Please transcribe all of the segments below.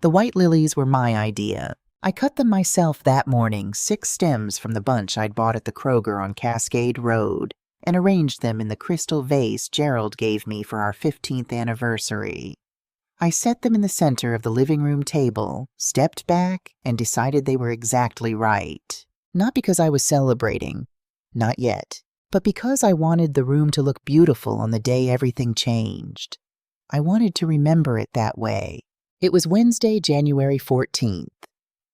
The white lilies were my idea. I cut them myself that morning, 6 stems from the bunch I'd bought at the Kroger on Cascade Road, and arranged them in the crystal vase Gerald gave me for our 15th anniversary. I set them in the center of the living room table, stepped back, and decided they were exactly right. Not because I was celebrating, not yet, but because I wanted the room to look beautiful on the day everything changed. I wanted to remember it that way. It was Wednesday, January 14th,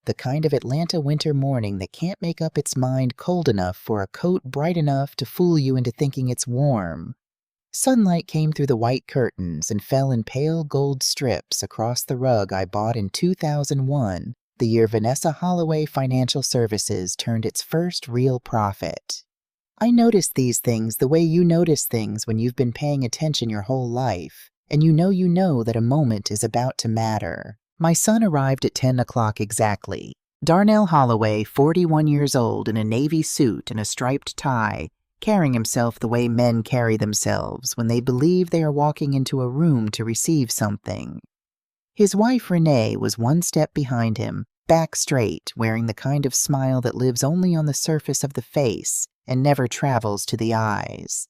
the kind of Atlanta winter morning that can't make up its mind cold enough for a coat bright enough to fool you into thinking it's warm. Sunlight came through the white curtains and fell in pale gold strips across the rug I bought in 2001, the year Vanessa Holloway Financial Services turned its first real profit. I noticed these things the way you notice things when you've been paying attention your whole life, and you know that a moment is about to matter. My son arrived at 10 o'clock exactly. Darnell Holloway, 41 years old, in a navy suit and a striped tie, carrying himself the way men carry themselves when they believe they are walking into a room to receive something. His wife, Renee, was 1 step behind him, back straight, wearing the kind of smile that lives only on the surface of the face and never travels to the eyes.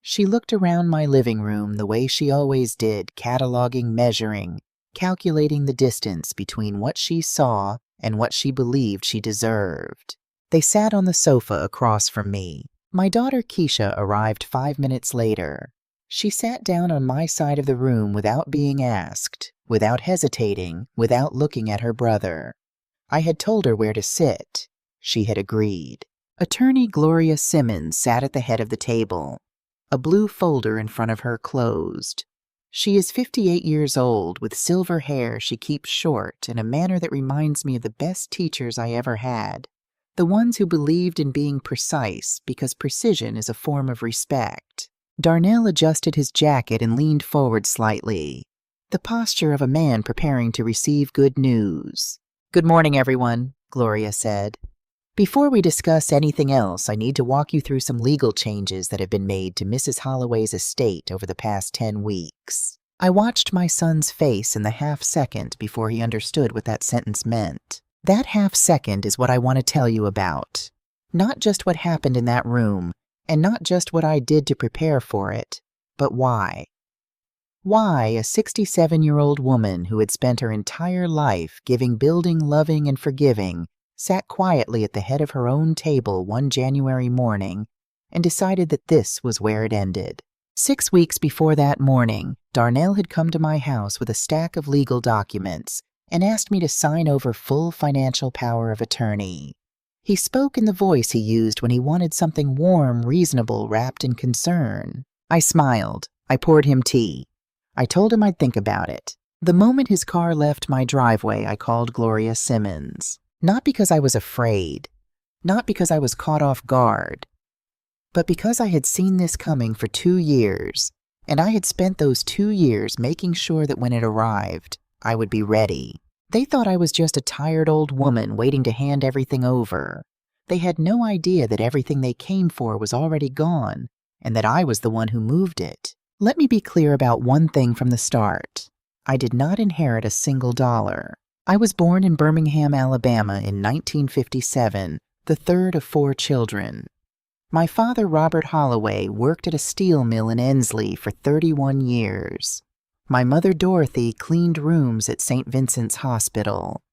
She looked around my living room the way she always did, cataloging, measuring, calculating the distance between what she saw and what she believed she deserved. They sat on the sofa across from me. My daughter Keisha arrived 5 minutes later. She sat down on my side of the room without being asked, without hesitating, without looking at her brother. I had told her where to sit. She had agreed. Attorney Gloria Simmons sat at the head of the table, a blue folder in front of her closed. She is 58 years old, with silver hair she keeps short in a manner that reminds me of the best teachers I ever had, the ones who believed in being precise because precision is a form of respect. Darnell adjusted his jacket and leaned forward slightly, the posture of a man preparing to receive good news. "Good morning, everyone," Gloria said. "Before we discuss anything else, I need to walk you through some legal changes that have been made to Mrs. Holloway's estate over the past 10 weeks. I watched my son's face in the half-second before he understood what that sentence meant. That half-second is what I want to tell you about. Not just what happened in that room, and not just what I did to prepare for it, but why. Why a 67-year-old woman who had spent her entire life giving, building, loving, and forgiving sat quietly at the head of her own table one January morning and decided that this was where it ended. 6 weeks before that morning, Darnell had come to my house with a stack of legal documents and asked me to sign over full financial power of attorney. He spoke in the voice he used when he wanted something warm, reasonable, wrapped in concern. I smiled. I poured him tea. I told him I'd think about it. The moment his car left my driveway, I called Gloria Simmons. Not because I was afraid, not because I was caught off guard, but because I had seen this coming for 2 years, and I had spent those 2 years making sure that when it arrived, I would be ready. They thought I was just a tired old woman waiting to hand everything over. They had no idea that everything they came for was already gone, and that I was the one who moved it. Let me be clear about one thing from the start. I did not inherit a single dollar. I was born in Birmingham, Alabama in 1957, the third of 4 children. My father, Robert Holloway, worked at a steel mill in Ensley for 31 years. My mother, Dorothy, cleaned rooms at St. Vincent's Hospital.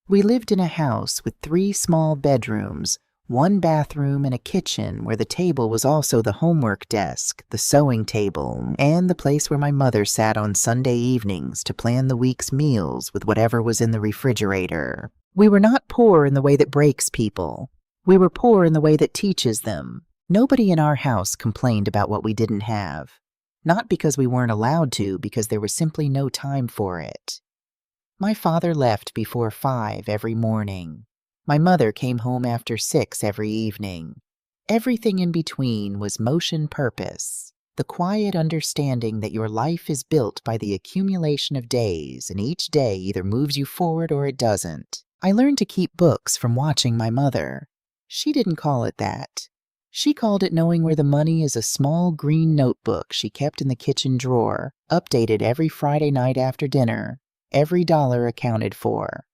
We lived in a house with 3 small bedrooms, 1 bathroom, and a kitchen where the table was also the homework desk, the sewing table, and the place where my mother sat on Sunday evenings to plan the week's meals with whatever was in the refrigerator. We were not poor in the way that breaks people. We were poor in the way that teaches them. Nobody in our house complained about what we didn't have. Not because we weren't allowed to, because there was simply no time for it. My father left before 5 every morning. My mother came home after 6 every evening. Everything in between was motion purpose, the quiet understanding that your life is built by the accumulation of days, and each day either moves you forward or it doesn't. I learned to keep books from watching my mother. She didn't call it that. She called it knowing where the money is a small green notebook she kept in the kitchen drawer, updated every Friday night after dinner. every dollar accounted for.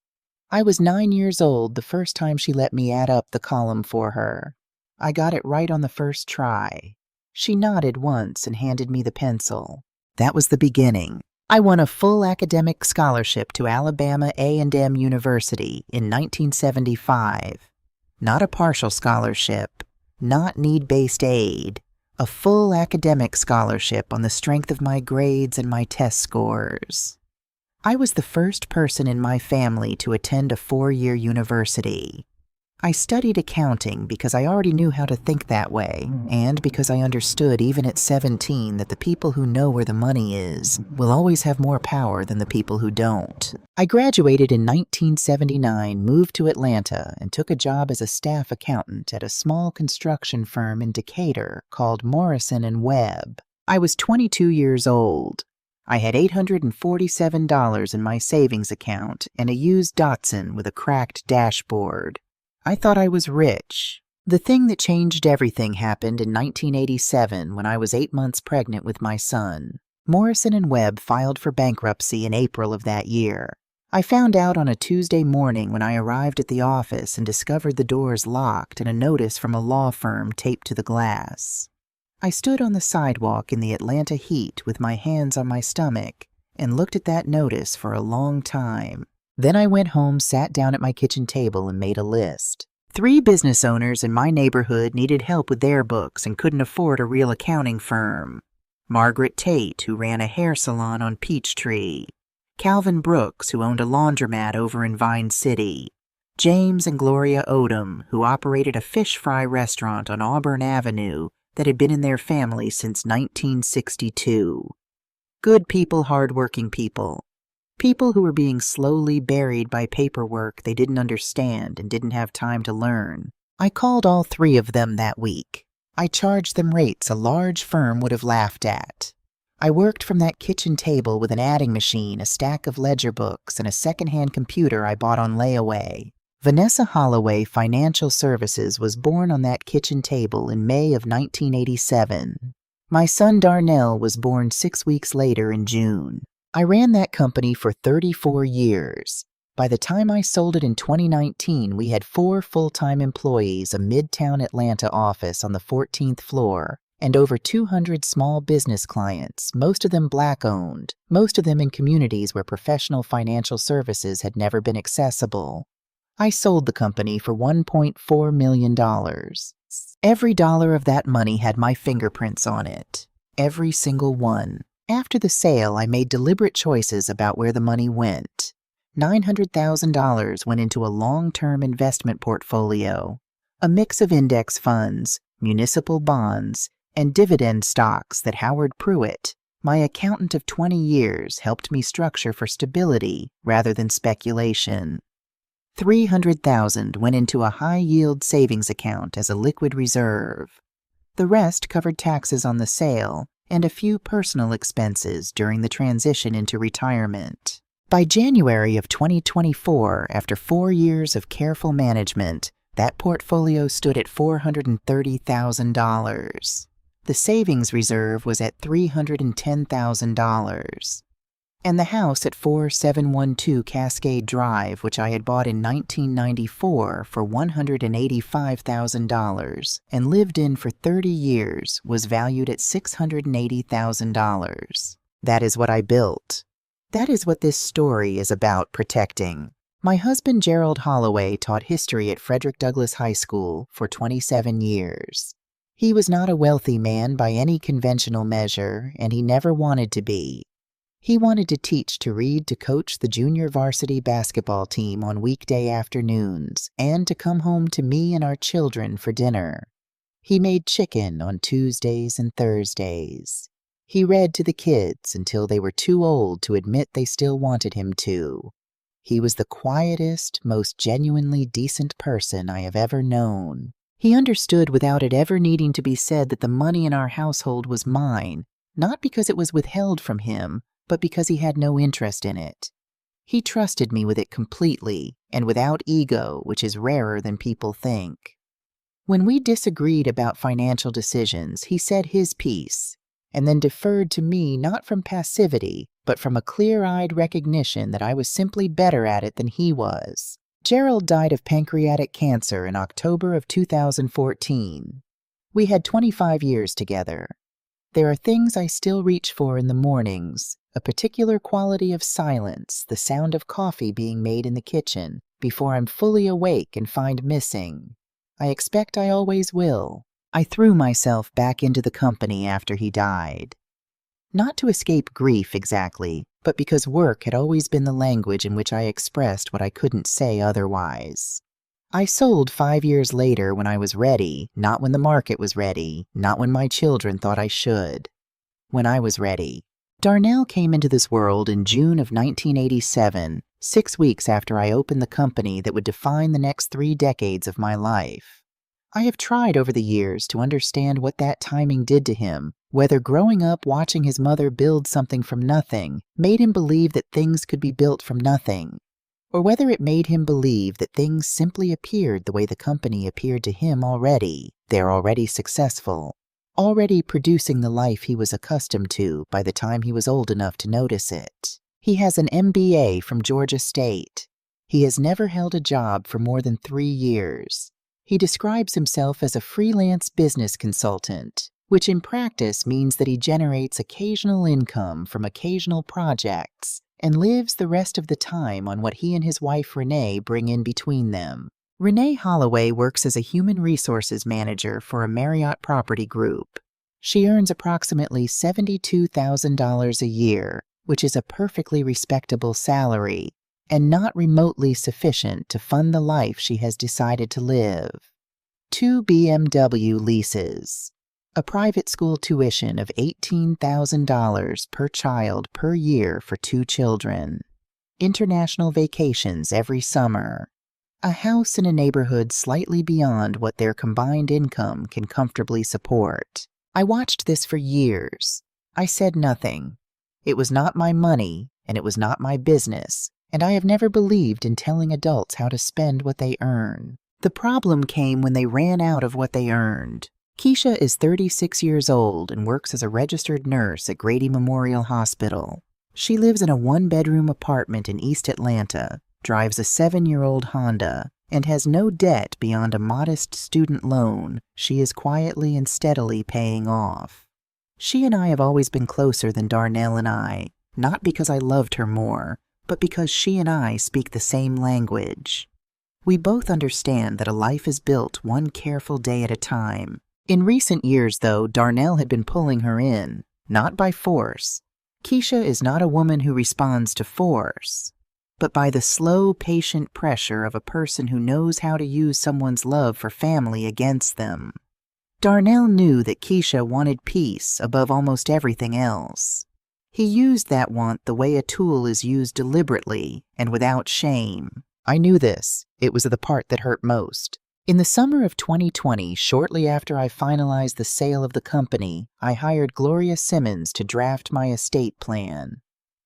I was 9 years old the first time she let me add up the column for her. I got it right on the first try. She nodded once and handed me the pencil. That was the beginning. I won a full academic scholarship to Alabama A&M University in 1975. Not a partial scholarship, not need-based aid, a full academic scholarship on the strength of my grades and my test scores. I was the first person in my family to attend a 4-year university. I studied accounting because I already knew how to think that way, and because I understood even at 17 that the people who know where the money is will always have more power than the people who don't. I graduated in 1979, moved to Atlanta, and took a job as a staff accountant at a small construction firm in Decatur called Morrison & Webb. I was 22 years old. I had $847 in my savings account and a used Datsun with a cracked dashboard. I thought I was rich. The thing that changed everything happened in 1987 when I was 8 months pregnant with my son. Morrison & Webb filed for bankruptcy in April of that year. I found out on a Tuesday morning when I arrived at the office and discovered the doors locked and a notice from a law firm taped to the glass. I stood on the sidewalk in the Atlanta heat with my hands on my stomach and looked at that notice for a long time. Then I went home, sat down at my kitchen table, and made a list. 3 business owners in my neighborhood needed help with their books and couldn't afford a real accounting firm. Margaret Tate, who ran a hair salon on Peachtree. Calvin Brooks, who owned a laundromat over in Vine City. James and Gloria Odom, who operated a fish fry restaurant on Auburn Avenue that had been in their family since 1962. Good people, hardworking people. People who were being slowly buried by paperwork they didn't understand and didn't have time to learn. I called all 3 of them that week. I charged them rates a large firm would have laughed at. I worked from that kitchen table with an adding machine, a stack of ledger books, and a secondhand computer I bought on layaway. Vanessa Holloway Financial Services was born on that kitchen table in May of 1987. My son Darnell was born 6 weeks later in June. I ran that company for 34 years. By the time I sold it in 2019, we had 4 full-time employees, a Midtown Atlanta office on the 14th floor, and over 200 small business clients, most of them Black-owned, most of them in communities where professional financial services had never been accessible. I sold the company for $1.4 million. Every dollar of that money had my fingerprints on it. Every single one. After the sale, I made deliberate choices about where the money went. $900,000 went into a long-term investment portfolio, a mix of index funds, municipal bonds, and dividend stocks that Howard Pruitt, my accountant of 20 years, helped me structure for stability rather than speculation. $300,000 went into a high-yield savings account as a liquid reserve. The rest covered taxes on the sale and a few personal expenses during the transition into retirement. By January of 2024, after 4 years of careful management, that portfolio stood at $430,000. The savings reserve was at $310,000. And the house at 4712 Cascade Drive, which I had bought in 1994 for $185,000 and lived in for 30 years, was valued at $680,000. That is what I built. That is what this story is about protecting. My husband Gerald Holloway taught history at Frederick Douglass High School for 27 years. He was not a wealthy man by any conventional measure, and he never wanted to be. He wanted to teach to read to coach the junior varsity basketball team on weekday afternoons and to come home to me and our children for dinner. He made chicken on Tuesdays and Thursdays. He read to the kids until they were too old to admit they still wanted him to. He was the quietest, most genuinely decent person I have ever known. He understood without it ever needing to be said that the money in our household was mine, not because it was withheld from him, but because he had no interest in it. He trusted me with it completely, and without ego, which is rarer than people think. When we disagreed about financial decisions, he said his piece, and then deferred to me not from passivity, but from a clear-eyed recognition that I was simply better at it than he was. Gerald died of pancreatic cancer in October of 2014. We had 25 years together. There are things I still reach for in the mornings, a particular quality of silence, the sound of coffee being made in the kitchen, before I'm fully awake and find missing. I expect I always will. I threw myself back into the company after he died. Not to escape grief exactly, but because work had always been the language in which I expressed what I couldn't say otherwise. I sold 5 years later when I was ready, not when the market was ready, not when my children thought I should. When I was ready. Darnell came into this world in June of 1987, 6 weeks after I opened the company that would define the next 3 decades of my life. I have tried over the years to understand what that timing did to him, whether growing up watching his mother build something from nothing made him believe that things could be built from nothing, or whether it made him believe that things simply appeared the way the company appeared to him already. They're already successful, already producing the life he was accustomed to by the time he was old enough to notice it. He has an MBA from Georgia State. He has never held a job for more than 3 years. He describes himself as a freelance business consultant, which in practice means that he generates occasional income from occasional projects and lives the rest of the time on what he and his wife Renee bring in between them. Renee Holloway works as a human resources manager for a Marriott property group. She earns approximately $72,000 a year, which is a perfectly respectable salary, and not remotely sufficient to fund the life she has decided to live. 2 BMW leases, a private school tuition of $18,000 per child per year for 2 children, international vacations every summer, a house in a neighborhood slightly beyond what their combined income can comfortably support. I watched this for years. I said nothing. It was not my money, and it was not my business, and I have never believed in telling adults how to spend what they earn. The problem came when they ran out of what they earned. Keisha is 36 years old and works as a registered nurse at Grady Memorial Hospital. She lives in a 1-bedroom apartment in East Atlanta, drives a 7-year-old Honda, and has no debt beyond a modest student loan she is quietly and steadily paying off. She and I have always been closer than Darnell and I, not because I loved her more, but because she and I speak the same language. We both understand that a life is built one careful day at a time. In recent years, though, Darnell had been pulling her in, not by force. Keisha is not a woman who responds to force, but by the slow, patient pressure of a person who knows how to use someone's love for family against them. Darnell knew that Keisha wanted peace above almost everything else. He used that want the way a tool is used deliberately and without shame. I knew this. It was the part that hurt most. In the summer of 2020, shortly after I finalized the sale of the company, I hired Gloria Simmons to draft my estate plan.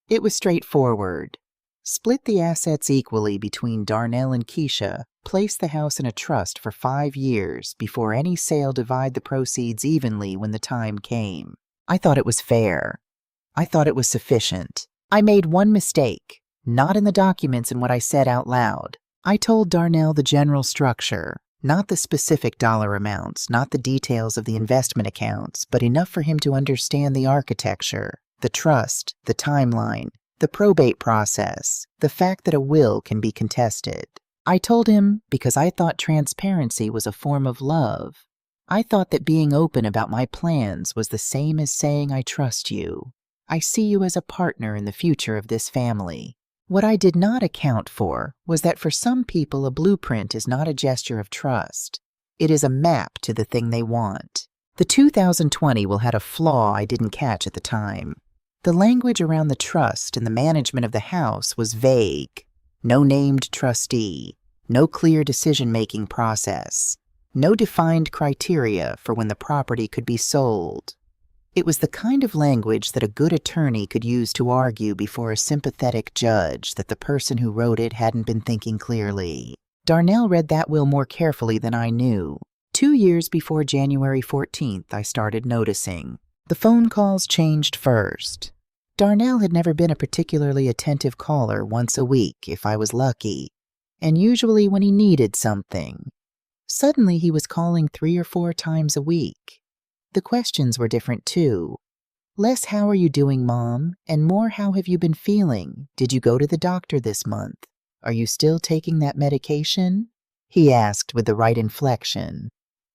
It was straightforward. Split the assets equally between Darnell and Keisha, place the house in a trust for 5 years before any sale, divide the proceeds evenly when the time came. I thought it was fair. I thought it was sufficient. I made one mistake, not in the documents and what I said out loud. I told Darnell the general structure, not the specific dollar amounts, not the details of the investment accounts, but enough for him to understand the architecture, the trust, the timeline, the probate process, the fact that a will can be contested. I told him because I thought transparency was a form of love. I thought that being open about my plans was the same as saying I trust you. I see you as a partner in the future of this family. What I did not account for was that for some people a blueprint is not a gesture of trust. It is a map to the thing they want. The 2020 will had a flaw I didn't catch at the time. The language around the trust and the management of the house was vague. No named trustee, no clear decision-making process, no defined criteria for when the property could be sold. It was the kind of language that a good attorney could use to argue before a sympathetic judge that the person who wrote it hadn't been thinking clearly. Darnell read that will more carefully than I knew. 2 years before January 14th, I started noticing. The phone calls changed first. Darnell had never been a particularly attentive caller once a week, if I was lucky, and usually when he needed something. Suddenly he was calling 3 or 4 times a week. The questions were different too. Less "how are you doing, Mom?" and more "how have you been feeling? Did you go to the doctor this month? Are you still taking that medication?" he asked with the right inflection.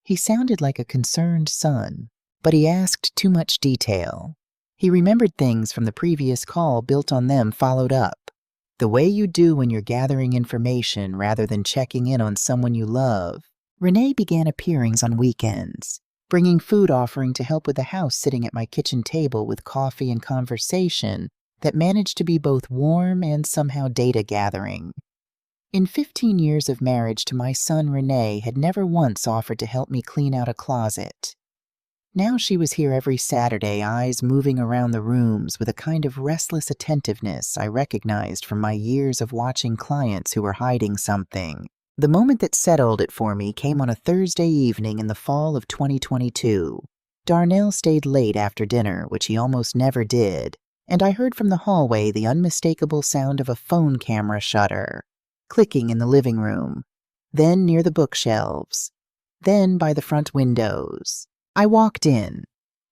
He sounded like a concerned son, but he asked too much detail. He remembered things from the previous call, built on them, followed up. The way you do when you're gathering information rather than checking in on someone you love. Renee began appearings on weekends, bringing food offering to help with the house, sitting at my kitchen table with coffee and conversation that managed to be both warm and somehow data gathering. In 15 years of marriage to my son, Renee had never once offered to help me clean out a closet. Now she was here every Saturday, eyes moving around the rooms with a kind of restless attentiveness I recognized from my years of watching clients who were hiding something. The moment that settled it for me came on a Thursday evening in the fall of 2022. Darnell stayed late after dinner, which he almost never did, and I heard from the hallway the unmistakable sound of a phone camera shutter, clicking in the living room, then near the bookshelves, then by the front windows. I walked in.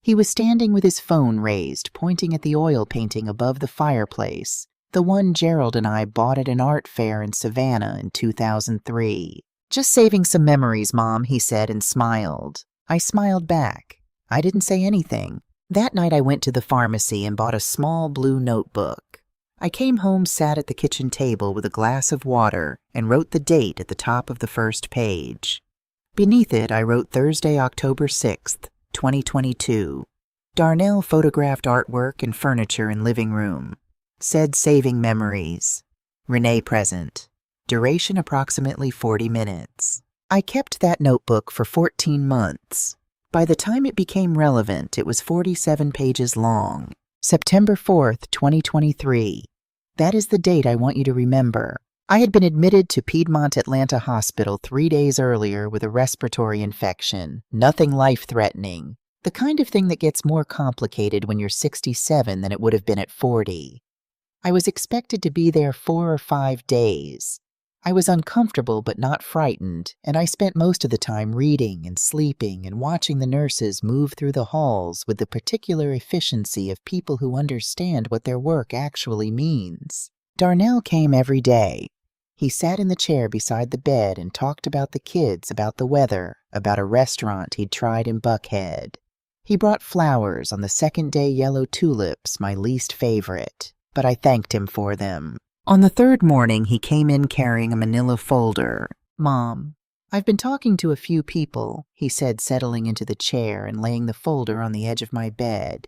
He was standing with his phone raised, pointing at the oil painting above the fireplace, the one Gerald and I bought at an art fair in Savannah in 2003. "Just saving some memories, Mom," he said and smiled. I smiled back. I didn't say anything. That night I went to the pharmacy and bought a small blue notebook. I came home, sat at the kitchen table with a glass of water, and wrote the date at the top of the first page. Beneath it, I wrote Thursday, October 6th, 2022. Darnell photographed artwork and furniture in living room. Said saving memories. Renee present. Duration approximately 40 minutes. I kept that notebook for 14 months. By the time it became relevant, it was 47 pages long. September 4th, 2023. That is the date I want you to remember. I had been admitted to Piedmont Atlanta Hospital 3 days earlier with a respiratory infection. Nothing life-threatening. The kind of thing that gets more complicated when you're 67 than it would have been at 40. I was expected to be there 4 or 5 days. I was uncomfortable but not frightened, and I spent most of the time reading and sleeping and watching the nurses move through the halls with the particular efficiency of people who understand what their work actually means. Darnell came every day. He sat in the chair beside the bed and talked about the kids, about the weather, about a restaurant he'd tried in Buckhead. He brought flowers, on the second day yellow tulips, my least favorite, but I thanked him for them. On the third morning, he came in carrying a manila folder. "Mom, I've been talking to a few people," he said, settling into the chair and laying the folder on the edge of my bed.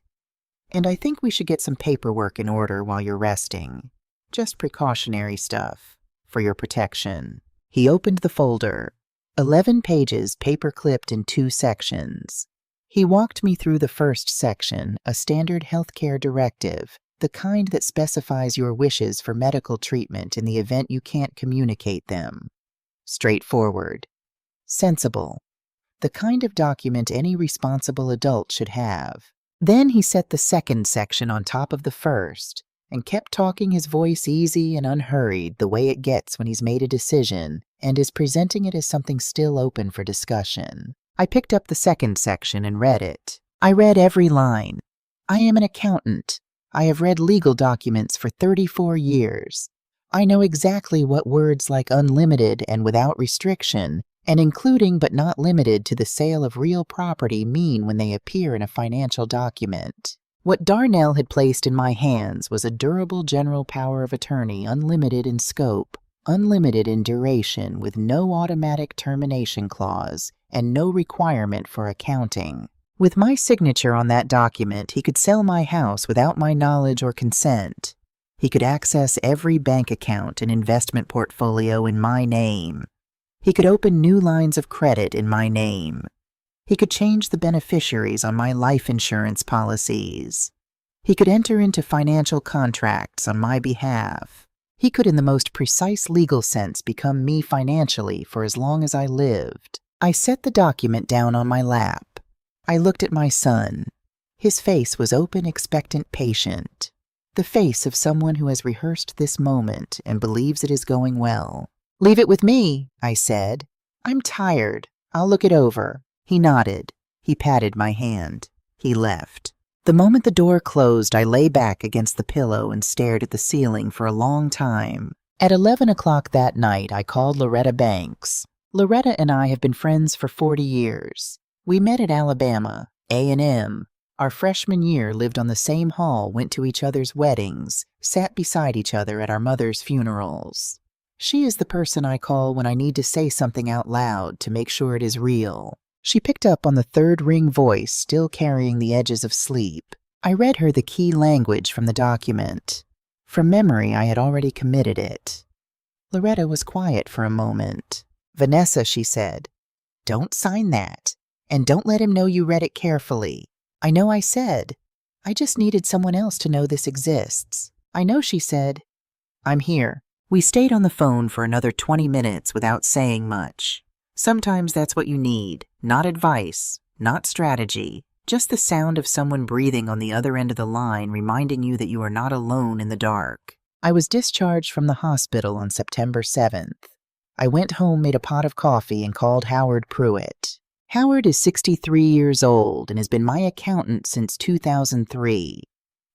"And I think we should get some paperwork in order while you're resting. Just precautionary stuff. For your protection." He opened the folder. 11 pages, paper-clipped in 2 sections. He walked me through the first section, a standard healthcare directive, the kind that specifies your wishes for medical treatment in the event you can't communicate them. Straightforward. Sensible. The kind of document any responsible adult should have. Then he set the second section on top of the first, and kept talking, his voice easy and unhurried, the way it gets when he's made a decision and is presenting it as something still open for discussion. I picked up the second section and read it. I read every line. I am an accountant. I have read legal documents for 34 years. I know exactly what words like unlimited and without restriction, and including but not limited to the sale of real property, mean when they appear in a financial document. What Darnell had placed in my hands was a durable general power of attorney, unlimited in scope, unlimited in duration, with no automatic termination clause, and no requirement for accounting. With my signature on that document, he could sell my house without my knowledge or consent. He could access every bank account and investment portfolio in my name. He could open new lines of credit in my name. He could change the beneficiaries on my life insurance policies. He could enter into financial contracts on my behalf. He could, in the most precise legal sense, become me financially for as long as I lived. I set the document down on my lap. I looked at my son. His face was open, expectant, patient. The face of someone who has rehearsed this moment and believes it is going well. "Leave it with me," I said. "I'm tired. I'll look it over." He nodded. He patted my hand. He left. The moment the door closed, I lay back against the pillow and stared at the ceiling for a long time. At 11 o'clock that night, I called Loretta Banks. Loretta and I have been friends for 40 years. We met at Alabama, A&M. Our freshman year, lived on the same hall, went to each other's weddings, sat beside each other at our mother's funerals. She is the person I call when I need to say something out loud to make sure it is real. She picked up on the third-ring voice, still carrying the edges of sleep. I read her the key language from the document. From memory, I had already committed it. Loretta was quiet for a moment. "Vanessa," she said, "don't sign that. And don't let him know you read it carefully. I know I said. I just needed someone else to know this exists." "I know," she said. "I'm here." We stayed on the phone for another 20 minutes without saying much. Sometimes that's what you need. Not advice, not strategy, just the sound of someone breathing on the other end of the line, reminding you that you are not alone in the dark. I was discharged from the hospital on September 7th. I went home, made a pot of coffee, and called Howard Pruitt. Howard is 63 years old and has been my accountant since 2003.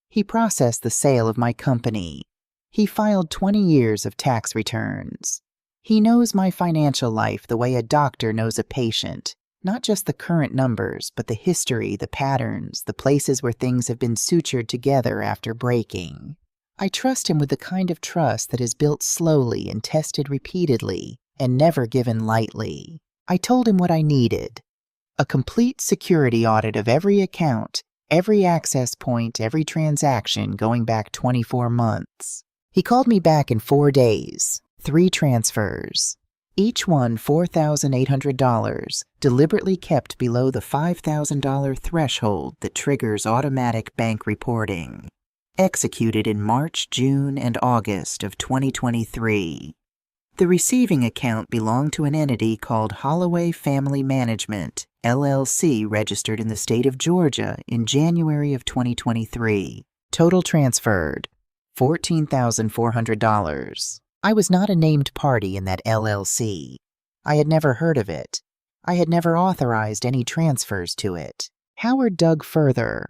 He processed the sale of my company. He filed 20 years of tax returns. He knows my financial life the way a doctor knows a patient, not just the current numbers, but the history, the patterns, the places where things have been sutured together after breaking. I trust him with the kind of trust that is built slowly and tested repeatedly and never given lightly. I told him what I needed: a complete security audit of every account, every access point, every transaction going back 24 months. He called me back in 4 days, 3 transfers, each one $4,800, deliberately kept below the $5,000 threshold that triggers automatic bank reporting. Executed in March, June, and August of 2023. The receiving account belonged to an entity called Holloway Family Management, LLC, registered in the state of Georgia in January of 2023. Total transferred, $14,400. I was not a named party in that LLC. I had never heard of it. I had never authorized any transfers to it. Howard dug further.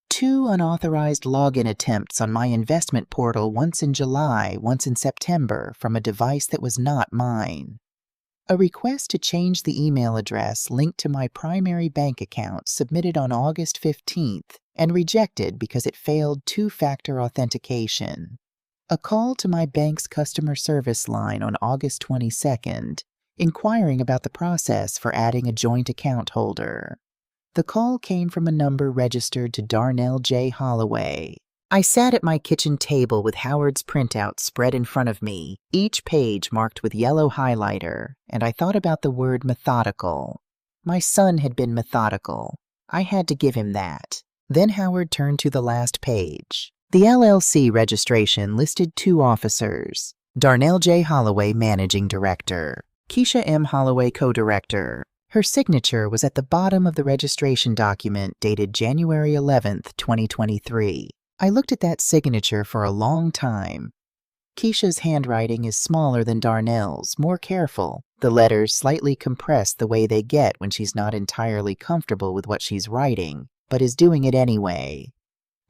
2 unauthorized login attempts on my investment portal, once in July, once in September, from a device that was not mine. A request to change the email address linked to my primary bank account submitted on August 15th and rejected because it failed 2-factor authentication. A call to my bank's customer service line on August 22nd, inquiring about the process for adding a joint account holder. The call came from a number registered to Darnell J. Holloway. I sat at my kitchen table with Howard's printout spread in front of me, each page marked with yellow highlighter, and I thought about the word methodical. My son had been methodical. I had to give him that. Then Howard turned to the last page. The LLC registration listed 2 officers: Darnell J. Holloway, Managing Director, Keisha M. Holloway, Co-Director. Her signature was at the bottom of the registration document dated January 11th, 2023. I looked at that signature for a long time. Keisha's handwriting is smaller than Darnell's, more careful, the letters slightly compressed the way they get when she's not entirely comfortable with what she's writing, but is doing it anyway.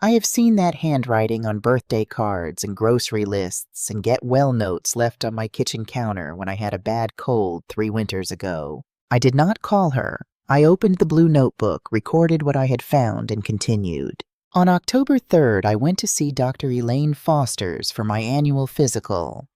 I have seen that handwriting on birthday cards and grocery lists and get well notes left on my kitchen counter when I had a bad cold 3 winters ago. I did not call her. I opened the blue notebook, recorded what I had found, and continued. On October 3rd, I went to see Dr. Elaine Foster's for my annual physical.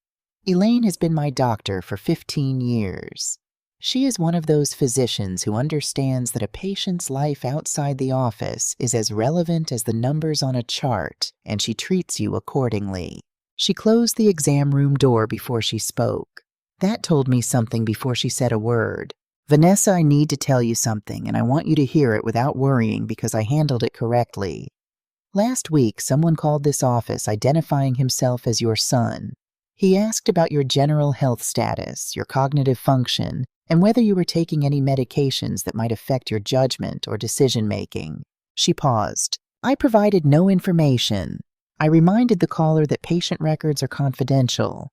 Elaine has been my doctor for 15 years. She is one of those physicians who understands that a patient's life outside the office is as relevant as the numbers on a chart, and she treats you accordingly. She closed the exam room door before she spoke. That told me something before she said a word. "Vanessa, I need to tell you something, and I want you to hear it without worrying because I handled it correctly. Last week, someone called this office identifying himself as your son. He asked about your general health status, your cognitive function, and whether you were taking any medications that might affect your judgment or decision-making. She paused. I provided no information. I reminded the caller that patient records are confidential.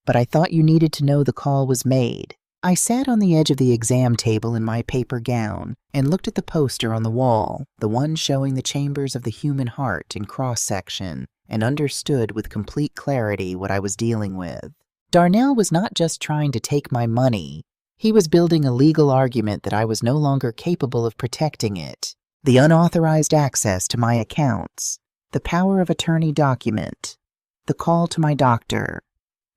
But I thought you needed to know the call was made. I sat on the edge of the exam table in my paper gown and looked at the poster on the wall, the one showing the chambers of the human heart in cross-section, and understood with complete clarity what I was dealing with. Darnell was not just trying to take my money. He was building a legal argument that I was no longer capable of protecting it. The unauthorized access to my accounts, the power of attorney document, the call to my doctor.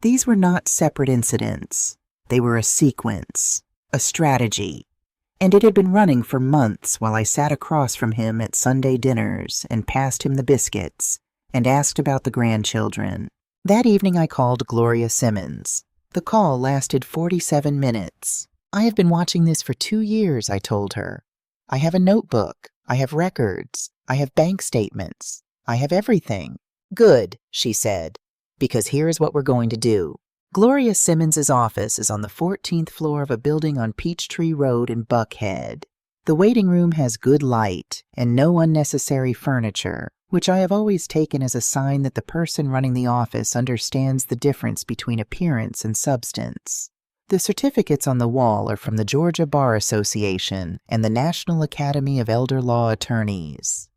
These were not separate incidents. They were a sequence, a strategy, and it had been running for months while I sat across from him at Sunday dinners and passed him the biscuits and asked about the grandchildren. That evening I called Gloria Simmons. The call lasted 47 minutes. I have been watching this for 2 years, I told her. I have a notebook. I have records. I have bank statements. I have everything. Good, she said, because here is what we're going to do. Gloria Simmons's office is on the 14th floor of a building on Peachtree Road in Buckhead. The waiting room has good light and no unnecessary furniture, which I have always taken as a sign that the person running the office understands the difference between appearance and substance. The certificates on the wall are from the Georgia Bar Association and the National Academy of Elder Law Attorneys.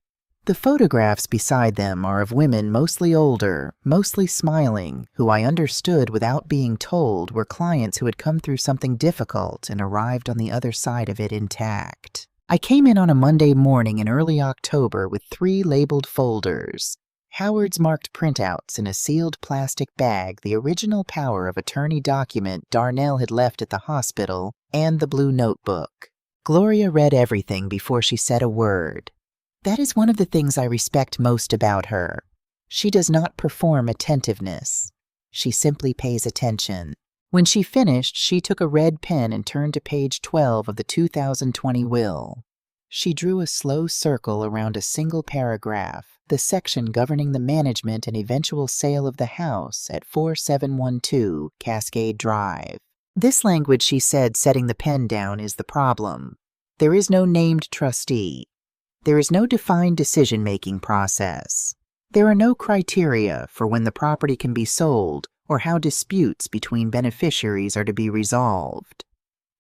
The photographs beside them are of women mostly older, mostly smiling, who I understood without being told were clients who had come through something difficult and arrived on the other side of it intact. I came in on a Monday morning in early October with 3 labeled folders. Howard's marked printouts in a sealed plastic bag, the original power of attorney document Darnell had left at the hospital, and the blue notebook. Gloria read everything before she said a word. That is one of the things I respect most about her. She does not perform attentiveness. She simply pays attention. When she finished, she took a red pen and turned to page 12 of the 2020 will. She drew a slow circle around a single paragraph, the section governing the management and eventual sale of the house at 4712 Cascade Drive. This language, she said, setting the pen down, is the problem. There is no named trustee. There is no defined decision-making process. There are no criteria for when the property can be sold or how disputes between beneficiaries are to be resolved.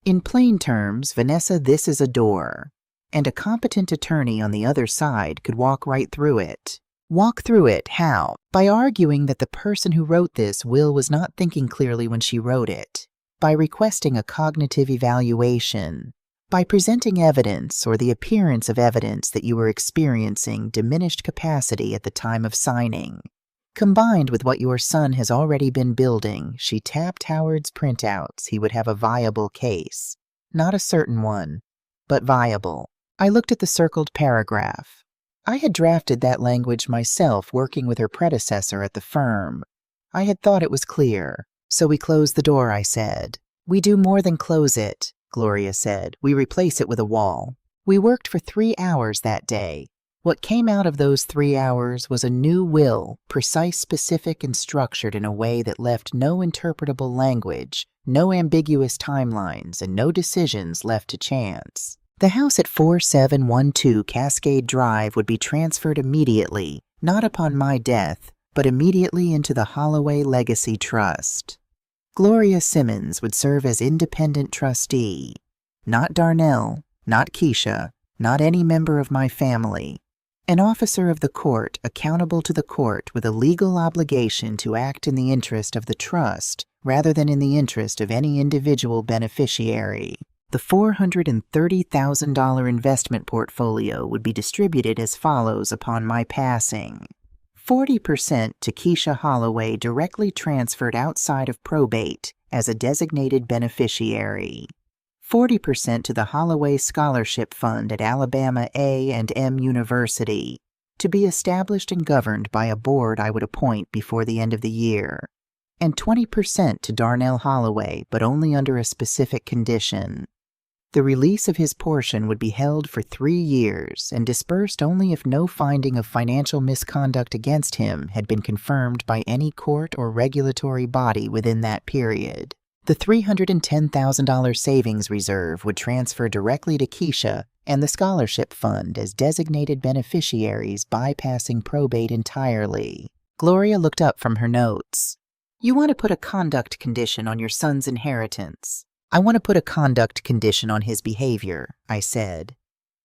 In plain terms, Vanessa, this is a door, and a competent attorney on the other side could walk right through it. Walk through it how? By arguing that the person who wrote this will was not thinking clearly when she wrote it, by requesting a cognitive evaluation, by presenting evidence or the appearance of evidence that you were experiencing diminished capacity at the time of signing. Combined with what your son has already been building, she tapped Howard's printouts, he would have a viable case. Not a certain one, but viable. I looked at the circled paragraph. I had drafted that language myself working with her predecessor at the firm. I had thought it was clear. So we closed the door, I said. We do more than close it, Gloria said. We replace it with a wall. We worked for 3 hours that day. What came out of those 3 hours was a new will, precise, specific, and structured in a way that left no interpretable language, no ambiguous timelines, and no decisions left to chance. The house at 4712 Cascade Drive would be transferred immediately, not upon my death, but immediately into the Holloway Legacy Trust. Gloria Simmons would serve as independent trustee. Not Darnell, not Keisha, not any member of my family. An officer of the court accountable to the court with a legal obligation to act in the interest of the trust rather than in the interest of any individual beneficiary. The $430,000 investment portfolio would be distributed as follows upon my passing. 40% to Keisha Holloway, directly transferred outside of probate as a designated beneficiary. 40% to the Holloway Scholarship Fund at Alabama A&M University, to be established and governed by a board I would appoint before the end of the year. And 20% to Darnell Holloway, but only under a specific condition. The release of his portion would be held for 3 years and dispersed only if no finding of financial misconduct against him had been confirmed by any court or regulatory body within that period. The $310,000 savings reserve would transfer directly to Keisha and the scholarship fund as designated beneficiaries, bypassing probate entirely. Gloria looked up from her notes. You want to put a conduct condition on your son's inheritance. I want to put a conduct condition on his behavior, I said.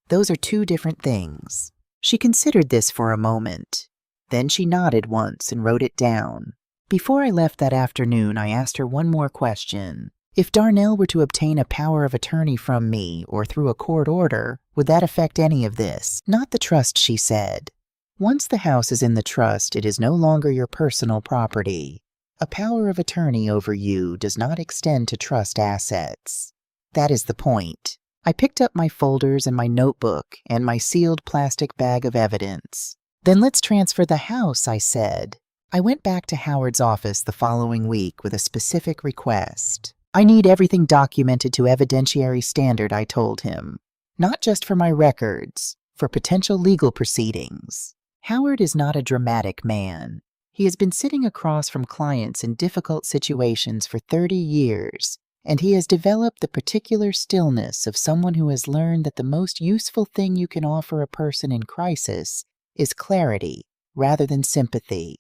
Those are two different things. She considered this for a moment. Then she nodded once and wrote it down. Before I left that afternoon, I asked her one more question. If Darnell were to obtain a power of attorney from me or through a court order, would that affect any of this? Not the trust, she said. Once the house is in the trust, it is no longer your personal property. A power of attorney over you does not extend to trust assets. That is the point. I picked up my folders and my notebook and my sealed plastic bag of evidence. Then let's transfer the house, I said. I went back to Howard's office the following week with a specific request. I need everything documented to evidentiary standard, I told him. Not just for my records, for potential legal proceedings. Howard is not a dramatic man. He has been sitting across from clients in difficult situations for 30 years, and he has developed the particular stillness of someone who has learned that the most useful thing you can offer a person in crisis is clarity rather than sympathy.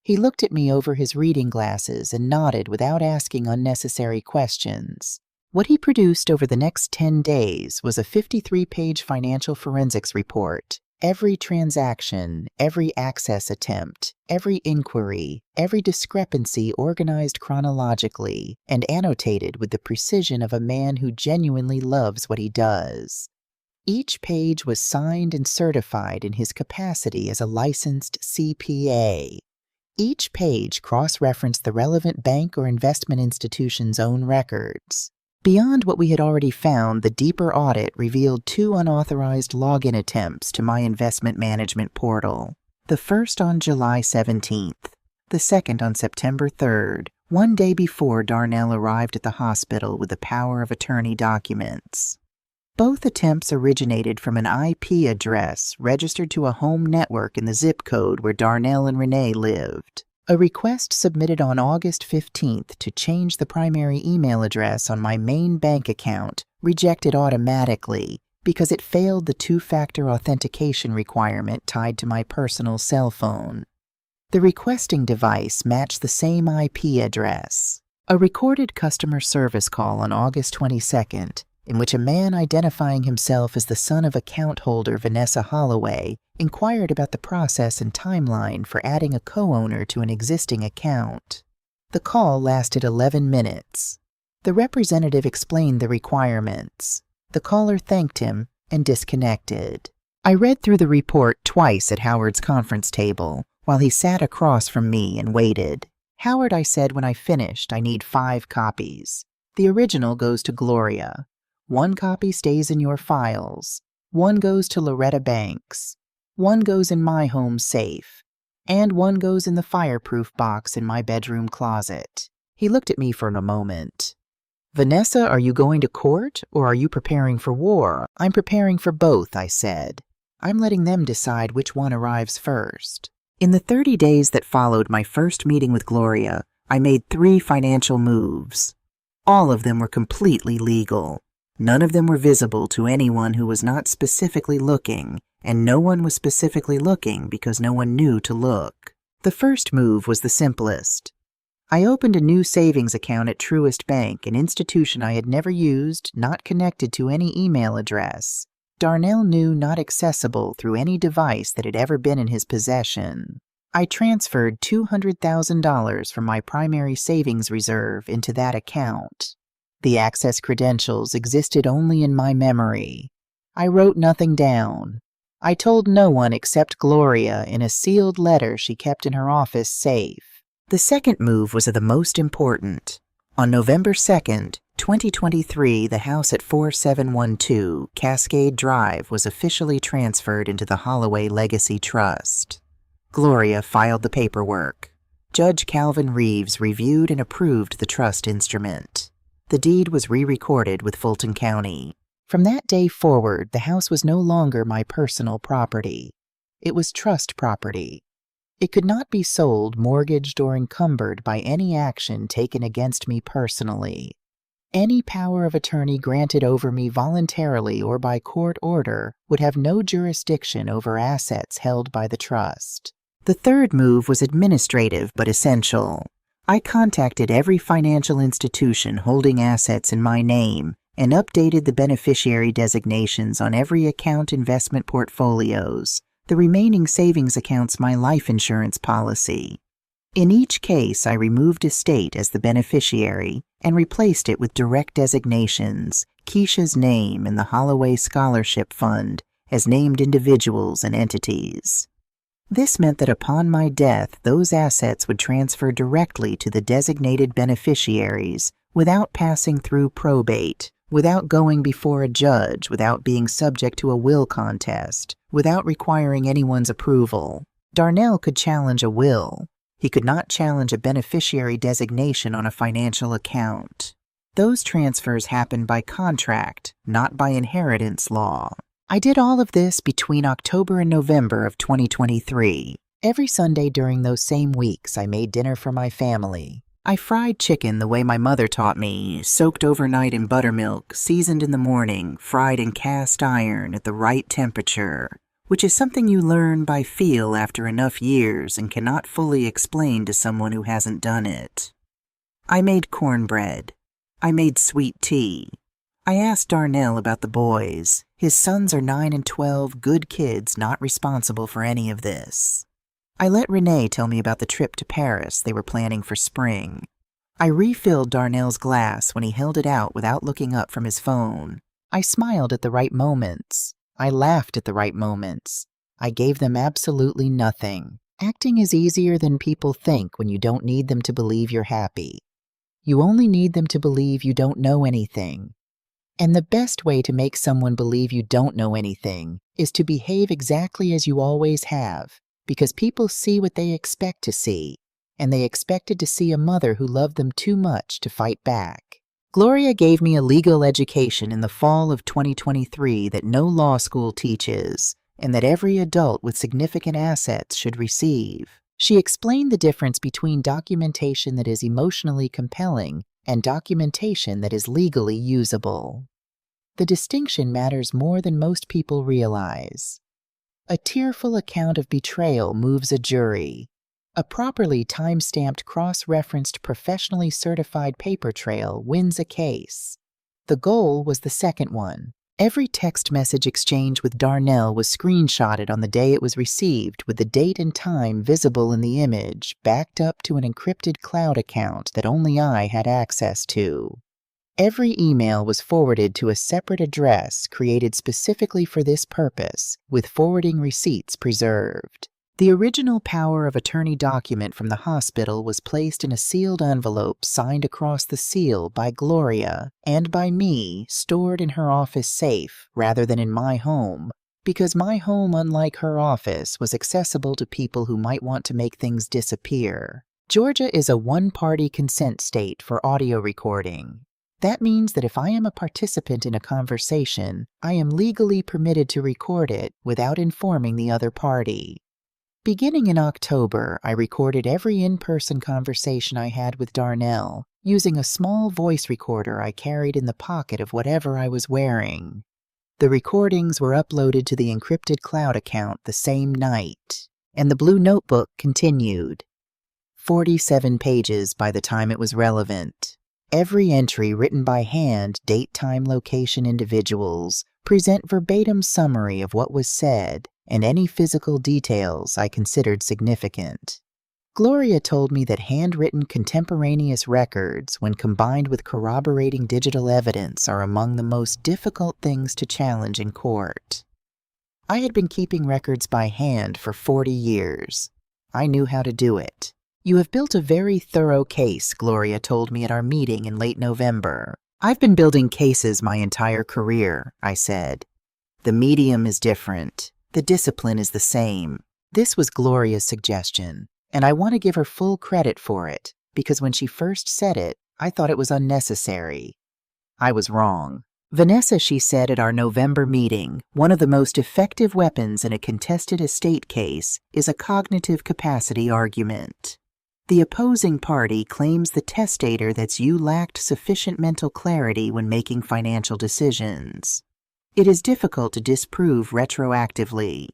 He looked at me over his reading glasses and nodded without asking unnecessary questions. What he produced over the next 10 days was a 53-page financial forensics report. Every transaction, every access attempt, every inquiry, every discrepancy organized chronologically and annotated with the precision of a man who genuinely loves what he does. Each page was signed and certified in his capacity as a licensed CPA. Each page cross-referenced the relevant bank or investment institution's own records. Beyond what we had already found, the deeper audit revealed 2 unauthorized login attempts to my investment management portal. The first on July 17th, the second on September 3rd, one day before Darnell arrived at the hospital with the power of attorney documents. Both attempts originated from an IP address registered to a home network in the zip code where Darnell and Renee lived. A request submitted on August 15th to change the primary email address on my main bank account rejected automatically because it failed the 2-factor authentication requirement tied to my personal cell phone. The requesting device matched the same IP address. A recorded customer service call on August 22nd, in which a man identifying himself as the son of account holder Vanessa Holloway inquired about the process and timeline for adding a co-owner to an existing account. The call lasted 11 minutes. The representative explained the requirements. The caller thanked him and disconnected. I read through the report twice at Howard's conference table while he sat across from me and waited. Howard, I said when I finished, I need 5 copies. The original goes to Gloria. 1 copy stays in your files. 1 goes to Loretta Banks. 1 goes in my home safe. And 1 goes in the fireproof box in my bedroom closet. He looked at me for a moment. Vanessa, are you going to court or are you preparing for war? I'm preparing for both, I said. I'm letting them decide which one arrives first. In the 30 days that followed my first meeting with Gloria, I made 3 financial moves. All of them were completely legal. None of them were visible to anyone who was not specifically looking, and no one was specifically looking because no one knew to look. The first move was the simplest. I opened a new savings account at Truist Bank, an institution I had never used, not connected to any email address. Darnell knew not accessible through any device that had ever been in his possession. I transferred $200,000 from my primary savings reserve into that account. The access credentials existed only in my memory. I wrote nothing down. I told no one except Gloria in a sealed letter she kept in her office safe. The second move was the most important. On November 2nd, 2023, the house at 4712 Cascade Drive was officially transferred into the Holloway Legacy Trust. Gloria filed the paperwork. Judge Calvin Reeves reviewed and approved the trust instrument. The deed was re-recorded with Fulton County. From that day forward, the house was no longer my personal property. It was trust property. It could not be sold, mortgaged, or encumbered by any action taken against me personally. Any power of attorney granted over me voluntarily or by court order would have no jurisdiction over assets held by the trust. The third move was administrative but essential. I contacted every financial institution holding assets in my name and updated the beneficiary designations on every account investment portfolios, the remaining savings accounts my life insurance policy. In each case, I removed estate as the beneficiary and replaced it with direct designations, Keisha's name and the Holloway Scholarship Fund as named individuals and entities. This meant that upon my death, those assets would transfer directly to the designated beneficiaries without passing through probate, without going before a judge, without being subject to a will contest, without requiring anyone's approval. Darnell could challenge a will. He could not challenge a beneficiary designation on a financial account. Those transfers happened by contract, not by inheritance law. I did all of this between October and November of 2023. Every Sunday during those same weeks, I made dinner for my family. I fried chicken the way my mother taught me, soaked overnight in buttermilk, seasoned in the morning, fried in cast iron at the right temperature, which is something you learn by feel after enough years and cannot fully explain to someone who hasn't done it. I made cornbread. I made sweet tea. I asked Darnell about the boys. His sons are 9 and 12, good kids, not responsible for any of this. I let Renee tell me about the trip to Paris they were planning for spring. I refilled Darnell's glass when he held it out without looking up from his phone. I smiled at the right moments. I laughed at the right moments. I gave them absolutely nothing. Acting is easier than people think when you don't need them to believe you're happy. You only need them to believe you don't know anything. And the best way to make someone believe you don't know anything is to behave exactly as you always have, because people see what they expect to see, and they expected to see a mother who loved them too much to fight back. Gloria gave me a legal education in the fall of 2023 that no law school teaches, and that every adult with significant assets should receive. She explained the difference between documentation that is emotionally compelling and documentation that is legally usable. The distinction matters more than most people realize. A tearful account of betrayal moves a jury. A properly time-stamped, cross-referenced, professionally certified paper trail wins a case. The goal was the second one. Every text message exchange with Darnell was screenshotted on the day it was received with the date and time visible in the image, backed up to an encrypted cloud account that only I had access to. Every email was forwarded to a separate address created specifically for this purpose, with forwarding receipts preserved. The original power of attorney document from the hospital was placed in a sealed envelope signed across the seal by Gloria and by me, stored in her office safe rather than in my home, because my home, unlike her office, was accessible to people who might want to make things disappear. Georgia is a one-party consent state for audio recording. That means that if I am a participant in a conversation, I am legally permitted to record it without informing the other party. Beginning in October, I recorded every in-person conversation I had with Darnell, using a small voice recorder I carried in the pocket of whatever I was wearing. The recordings were uploaded to the encrypted cloud account the same night, and the blue notebook continued. 47 pages by the time it was relevant. Every entry written by hand, date, time, location, individuals, present verbatim summary of what was said, and any physical details I considered significant. Gloria told me that handwritten contemporaneous records, when combined with corroborating digital evidence, are among the most difficult things to challenge in court. I had been keeping records by hand for 40 years. I knew how to do it. "You have built a very thorough case," Gloria told me at our meeting in late November. "I've been building cases my entire career," I said. "The medium is different. The discipline is the same." This was Gloria's suggestion, and I want to give her full credit for it, because when she first said it, I thought it was unnecessary. I was wrong. Vanessa, she said at our November meeting, one of the most effective weapons in a contested estate case is a cognitive capacity argument. The opposing party claims the testator that you lacked sufficient mental clarity when making financial decisions. It is difficult to disprove retroactively,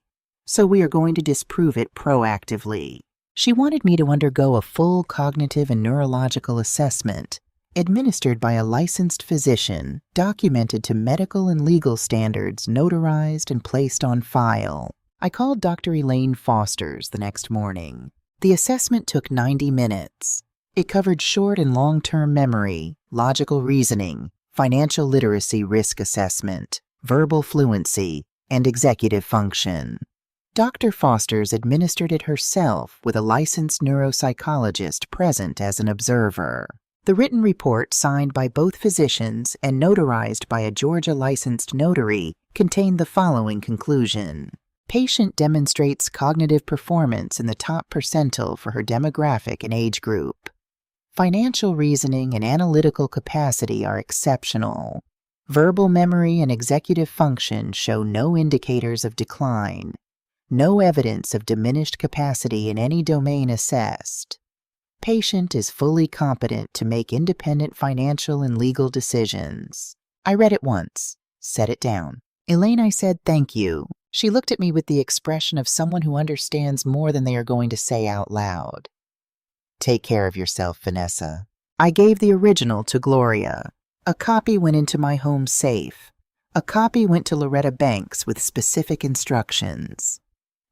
so we are going to disprove it proactively. She wanted me to undergo a full cognitive and neurological assessment, administered by a licensed physician, documented to medical and legal standards, notarized and placed on file. I called Dr. Elaine Foster's the next morning. The assessment took 90 minutes. It covered short and long-term memory, logical reasoning, financial literacy risk assessment, verbal fluency, and executive function. Dr. Foster's administered it herself with a licensed neuropsychologist present as an observer. The written report, signed by both physicians and notarized by a Georgia licensed notary, contained the following conclusion. Patient demonstrates cognitive performance in the top percentile for her demographic and age group. Financial reasoning and analytical capacity are exceptional. Verbal memory and executive function show no indicators of decline. No evidence of diminished capacity in any domain assessed. Patient is fully competent to make independent financial and legal decisions. I read it once, set it down. Elaine, I said, thank you. She looked at me with the expression of someone who understands more than they are going to say out loud. Take care of yourself, Vanessa. I gave the original to Gloria. A copy went into my home safe. A copy went to Loretta Banks with specific instructions.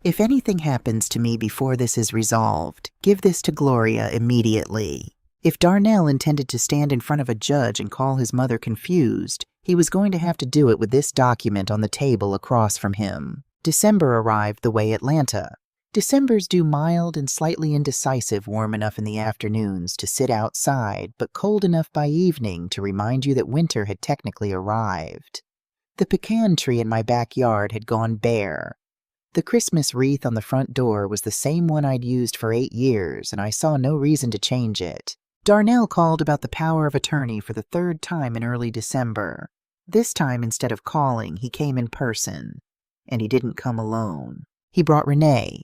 If anything happens to me before this is resolved, give this to Gloria immediately. If Darnell intended to stand in front of a judge and call his mother confused, he was going to have to do it with this document on the table across from him. December arrived the way Atlanta. Decembers do mild and slightly indecisive, warm enough in the afternoons to sit outside, but cold enough by evening to remind you that winter had technically arrived. The pecan tree in my backyard had gone bare. The Christmas wreath on the front door was the same one I'd used for 8 years, and I saw no reason to change it. Darnell called about the power of attorney for the 3rd time in early December. This time, instead of calling, he came in person. And he didn't come alone. He brought Renee.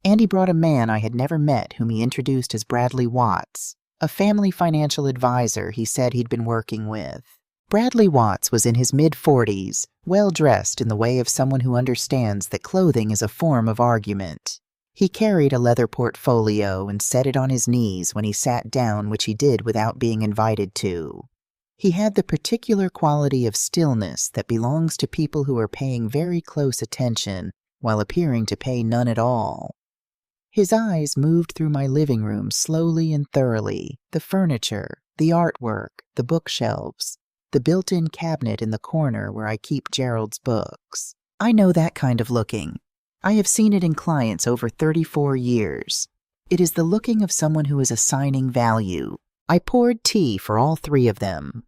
And he brought a man I had never met whom he introduced as Bradley Watts, a family financial advisor he said he'd been working with. Bradley Watts was in his mid-40s, well-dressed in the way of someone who understands that clothing is a form of argument. He carried a leather portfolio and set it on his knees when he sat down, which he did without being invited to. He had the particular quality of stillness that belongs to people who are paying very close attention while appearing to pay none at all. His eyes moved through my living room slowly and thoroughly, the furniture, the artwork, the bookshelves, the built-in cabinet in the corner where I keep Gerald's books. I know that kind of looking. I have seen it in clients over 34 years. It is the looking of someone who is assigning value. I poured tea for all 3 of them.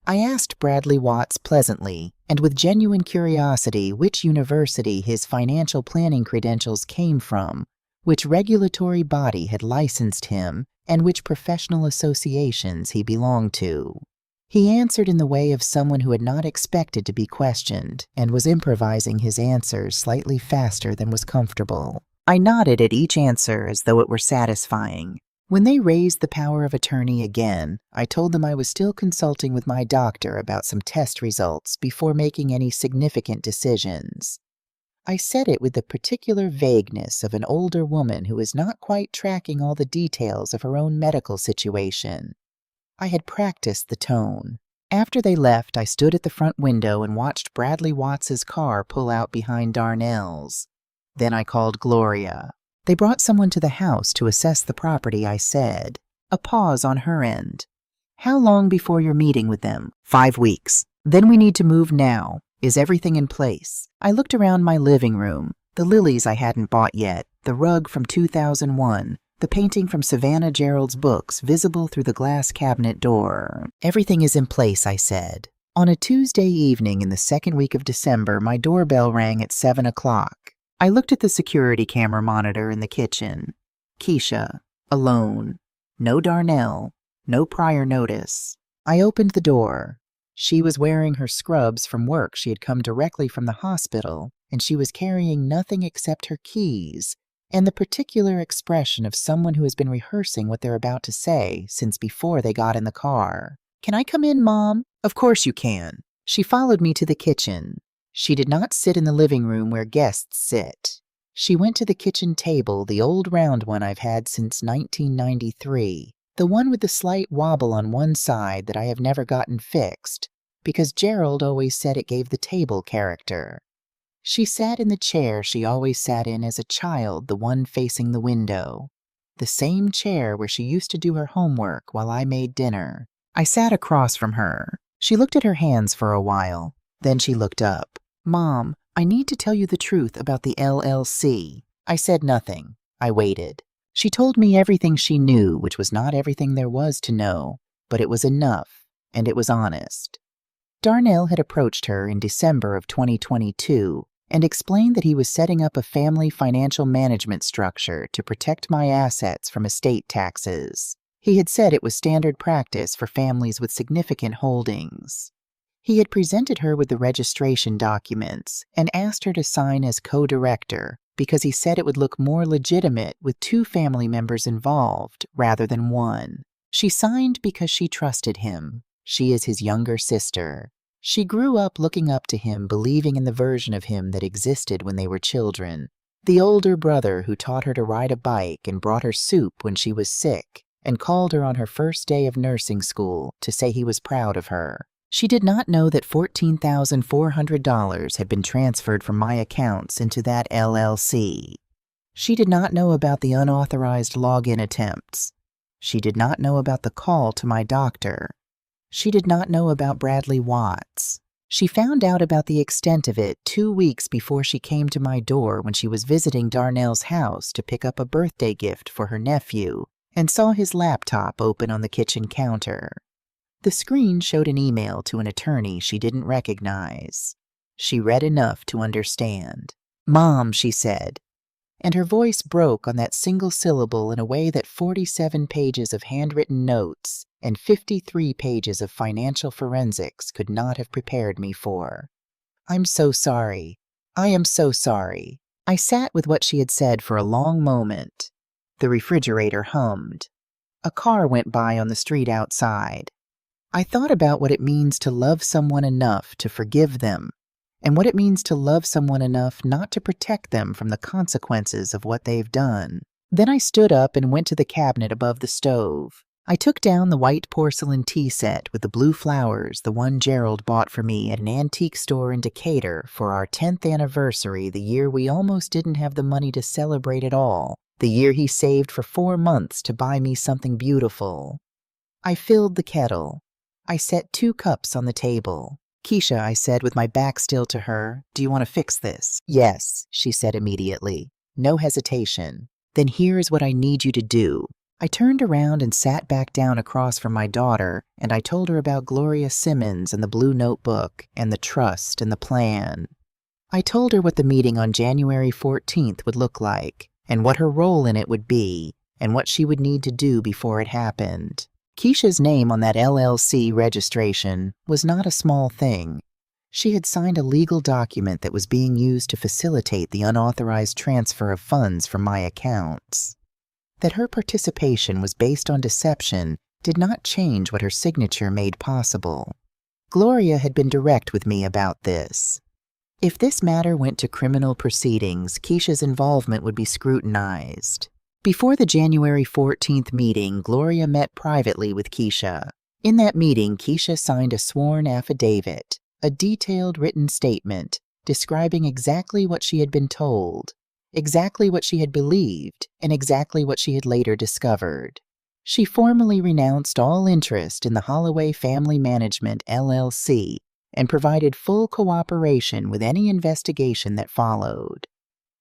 I asked Bradley Watts pleasantly, and with genuine curiosity, which university his financial planning credentials came from, which regulatory body had licensed him, and which professional associations he belonged to. He answered in the way of someone who had not expected to be questioned and was improvising his answers slightly faster than was comfortable. I nodded at each answer as though it were satisfying. When they raised the power of attorney again, I told them I was still consulting with my doctor about some test results before making any significant decisions. I said it with the particular vagueness of an older woman who is not quite tracking all the details of her own medical situation. I had practiced the tone. After they left, I stood at the front window and watched Bradley Watts's car pull out behind Darnell's. Then I called Gloria. They brought someone to the house to assess the property, I said. A pause on her end. How long before your meeting with them? 5 weeks. Then we need to move now. Is everything in place? I looked around my living room. The lilies I hadn't bought yet, the rug from 2001, the painting from Savannah Gerald's books visible through the glass cabinet door. Everything is in place, I said. On a Tuesday evening in the 2nd week of December, my doorbell rang at 7 o'clock. I looked at the security camera monitor in the kitchen. Keisha, alone. No Darnell, no prior notice. I opened the door. She was wearing her scrubs from work. She had come directly from the hospital, and she was carrying nothing except her keys and the particular expression of someone who has been rehearsing what they're about to say since before they got in the car. "Can I come in, Mom?" "Of course you can." She followed me to the kitchen. She did not sit in the living room where guests sit. She went to the kitchen table, the old round one I've had since 1993, the one with the slight wobble on one side that I have never gotten fixed, because Gerald always said it gave the table character. She sat in the chair she always sat in as a child, the one facing the window. The same chair where she used to do her homework while I made dinner. I sat across from her. She looked at her hands for a while. Then she looked up. "Mom, I need to tell you the truth about the LLC." I said nothing. I waited. She told me everything she knew, which was not everything there was to know, but it was enough, and it was honest. Darnell had approached her in December of 2022 and explained that he was setting up a family financial management structure to protect my assets from estate taxes. He had said it was standard practice for families with significant holdings. He had presented her with the registration documents and asked her to sign as co-director because he said it would look more legitimate with 2 family members involved rather than 1. She signed because she trusted him. She is his younger sister. She grew up looking up to him, believing in the version of him that existed when they were children. The older brother who taught her to ride a bike and brought her soup when she was sick and called her on her first day of nursing school to say he was proud of her. She did not know that $14,400 had been transferred from my accounts into that LLC. She did not know about the unauthorized login attempts. She did not know about the call to my doctor. She did not know about Bradley Watts. She found out about the extent of it 2 weeks before she came to my door when she was visiting Darnell's house to pick up a birthday gift for her nephew and saw his laptop open on the kitchen counter. The screen showed an email to an attorney she didn't recognize. She read enough to understand. "Mom," she said, and her voice broke on that single syllable in a way that 47 pages of handwritten notes and 53 pages of financial forensics could not have prepared me for. "I'm so sorry. I am so sorry." I sat with what she had said for a long moment. The refrigerator hummed. A car went by on the street outside. I thought about what it means to love someone enough to forgive them, and what it means to love someone enough not to protect them from the consequences of what they've done. Then I stood up and went to the cabinet above the stove. I took down the white porcelain tea set with the blue flowers, the one Gerald bought for me at an antique store in Decatur for our 10th anniversary, the year we almost didn't have the money to celebrate at all, the year he saved for 4 months to buy me something beautiful. I filled the kettle. I set 2 cups on the table. "Keisha," I said with my back still to her, "do you want to fix this?" "Yes," she said immediately. No hesitation. "Then here is what I need you to do." I turned around and sat back down across from my daughter, and I told her about Gloria Simmons and the blue notebook and the trust and the plan. I told her what the meeting on January 14th would look like, and what her role in it would be, and what she would need to do before it happened. Keisha's name on that LLC registration was not a small thing. She had signed a legal document that was being used to facilitate the unauthorized transfer of funds from my accounts. That her participation was based on deception did not change what her signature made possible. Gloria had been direct with me about this. If this matter went to criminal proceedings, Keisha's involvement would be scrutinized. Before the January 14th meeting, Gloria met privately with Keisha. In that meeting, Keisha signed a sworn affidavit, a detailed written statement describing exactly what she had been told, exactly what she had believed, and exactly what she had later discovered. She formally renounced all interest in the Holloway Family Management LLC and provided full cooperation with any investigation that followed.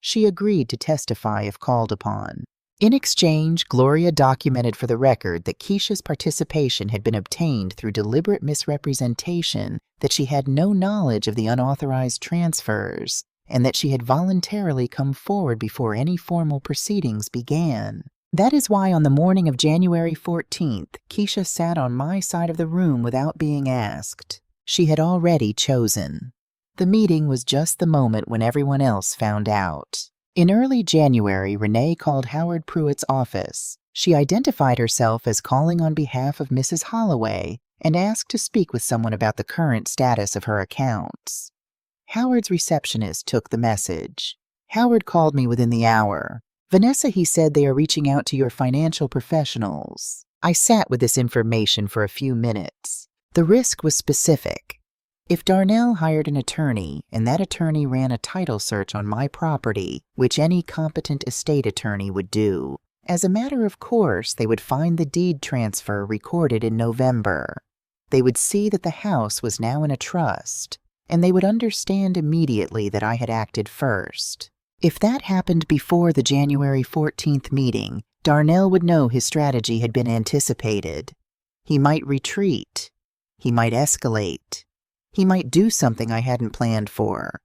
She agreed to testify if called upon. In exchange, Gloria documented for the record that Keisha's participation had been obtained through deliberate misrepresentation, that she had no knowledge of the unauthorized transfers, and that she had voluntarily come forward before any formal proceedings began. That is why on the morning of January 14th, Keisha sat on my side of the room without being asked. She had already chosen. The meeting was just the moment when everyone else found out. In early January, Renee called Howard Pruitt's office. She identified herself as calling on behalf of Mrs. Holloway and asked to speak with someone about the current status of her accounts. Howard's receptionist took the message. Howard called me within the hour. Vanessa, he said, they are reaching out to your financial professionals. I sat with this information for a few minutes. The risk was specific. If Darnell hired an attorney and that attorney ran a title search on my property, which any competent estate attorney would do, as a matter of course, they would find the deed transfer recorded in November. They would see that the house was now in a trust, and they would understand immediately that I had acted first. If that happened before the January 14th meeting, Darnell would know his strategy had been anticipated. He might retreat. He might escalate. He might do something I hadn't planned for.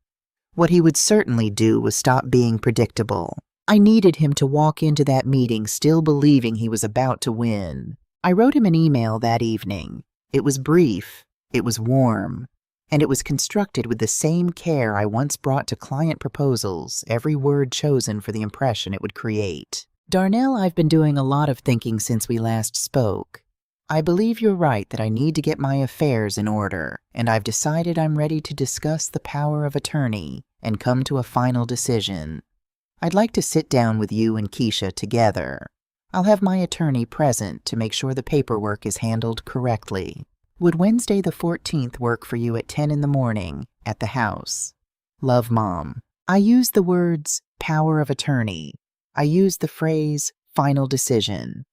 What he would certainly do was stop being predictable. I needed him to walk into that meeting still believing he was about to win. I wrote him an email that evening. It was brief, it was warm, and it was constructed with the same care I once brought to client proposals, every word chosen for the impression it would create. Darnell, I've been doing a lot of thinking since we last spoke. I believe you're right that I need to get my affairs in order, and I've decided I'm ready to discuss the power of attorney and come to a final decision. I'd like to sit down with you and Keisha together. I'll have my attorney present to make sure the paperwork is handled correctly. Would Wednesday the 14th work for you at 10 in the morning at the house? Love, Mom. I used the words power of attorney. I used the phrase final decision.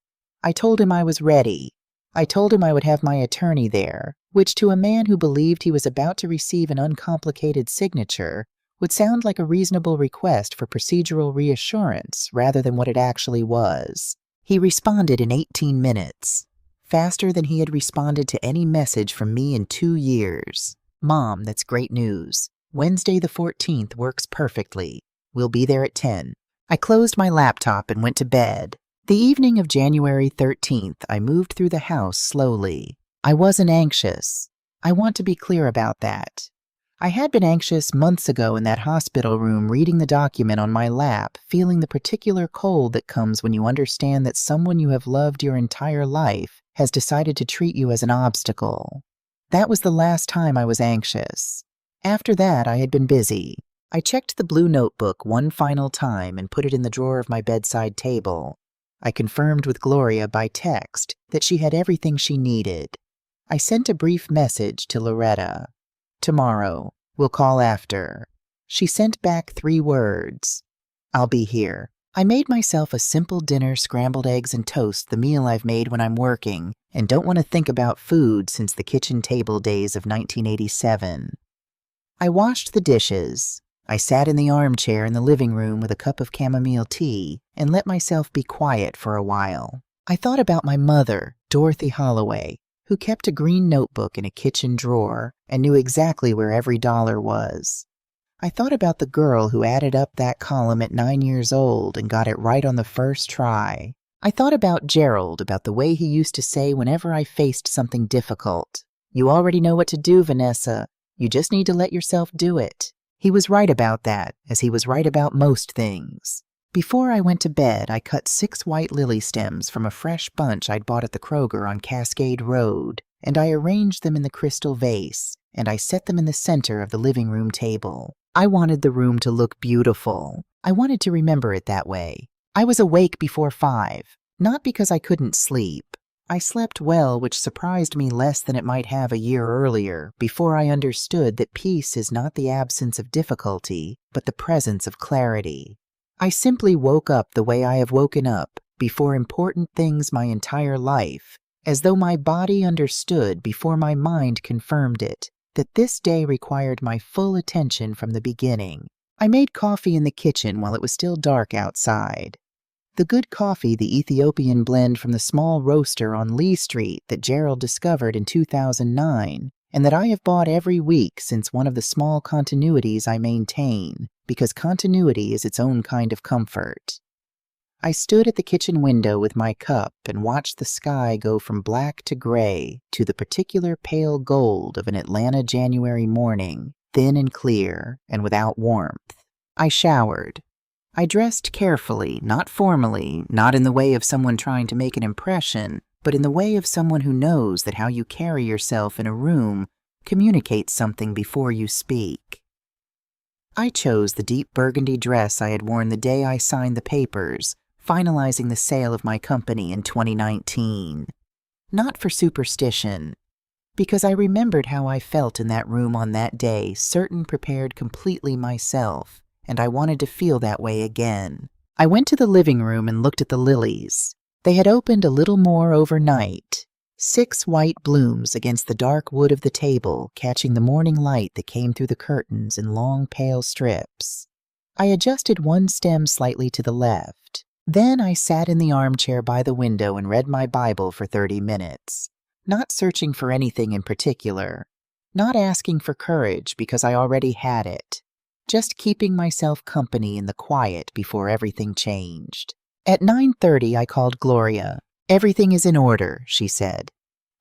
I told him I was ready. I told him I would have my attorney there, which to a man who believed he was about to receive an uncomplicated signature would sound like a reasonable request for procedural reassurance rather than what it actually was. He responded in 18 minutes, faster than he had responded to any message from me in 2 years. Mom, that's great news. Wednesday the 14th works perfectly. We'll be there at 10. I closed my laptop and went to bed. The evening of January 13th, I moved through the house slowly. I wasn't anxious. I want to be clear about that. I had been anxious months ago in that hospital room reading the document on my lap, feeling the particular cold that comes when you understand that someone you have loved your entire life has decided to treat you as an obstacle. That was the last time I was anxious. After that, I had been busy. I checked the blue notebook one final time and put it in the drawer of my bedside table. I confirmed with Gloria by text that she had everything she needed. I sent a brief message to Loretta. Tomorrow. We'll call after. She sent back 3 words. I'll be here. I made myself a simple dinner, scrambled eggs and toast, the meal I've made when I'm working, and don't want to think about food since the kitchen table days of 1987. I washed the dishes. I sat in the armchair in the living room with a cup of chamomile tea and let myself be quiet for a while. I thought about my mother, Dorothy Holloway, who kept a green notebook in a kitchen drawer and knew exactly where every dollar was. I thought about the girl who added up that column at 9 years old and got it right on the first try. I thought about Gerald, about the way he used to say whenever I faced something difficult, "You already know what to do, Vanessa. You just need to let yourself do it." He was right about that, as he was right about most things. Before I went to bed, I cut 6 white lily stems from a fresh bunch I'd bought at the Kroger on Cascade Road, and I arranged them in the crystal vase, and I set them in the center of the living room table. I wanted the room to look beautiful. I wanted to remember it that way. I was awake before 5, not because I couldn't sleep. I slept well, which surprised me less than it might have a year earlier, before I understood that peace is not the absence of difficulty, but the presence of clarity. I simply woke up the way I have woken up before important things my entire life, as though my body understood before my mind confirmed it, that this day required my full attention from the beginning. I made coffee in the kitchen while it was still dark outside. The good coffee, the Ethiopian blend from the small roaster on Lee Street that Gerald discovered in 2009, and that I have bought every week since one of the small continuities I maintain, because continuity is its own kind of comfort. I stood at the kitchen window with my cup and watched the sky go from black to gray to the particular pale gold of an Atlanta January morning, thin and clear and without warmth. I showered. I dressed carefully, not formally, not in the way of someone trying to make an impression, but in the way of someone who knows that how you carry yourself in a room communicates something before you speak. I chose the deep burgundy dress I had worn the day I signed the papers, finalizing the sale of my company in 2019. Not for superstition, because I remembered how I felt in that room on that day, certain prepared completely myself, and I wanted to feel that way again. I went to the living room and looked at the lilies. They had opened a little more overnight, 6 white blooms against the dark wood of the table, catching the morning light that came through the curtains in long pale strips. I adjusted one stem slightly to the left. Then I sat in the armchair by the window and read my Bible for 30 minutes, not searching for anything in particular, not asking for courage because I already had it, just keeping myself company in the quiet before everything changed. At 9:30, I called Gloria. "Everything is in order," she said.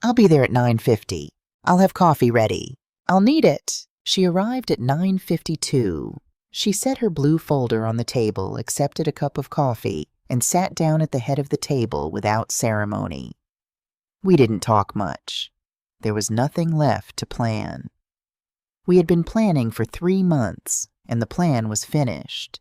"I'll be there at 9:50. I'll have coffee ready. I'll need it." She arrived at 9:52. She set her blue folder on the table, accepted a cup of coffee, and sat down at the head of the table without ceremony. We didn't talk much. There was nothing left to plan. We had been planning for 3 months, and the plan was finished.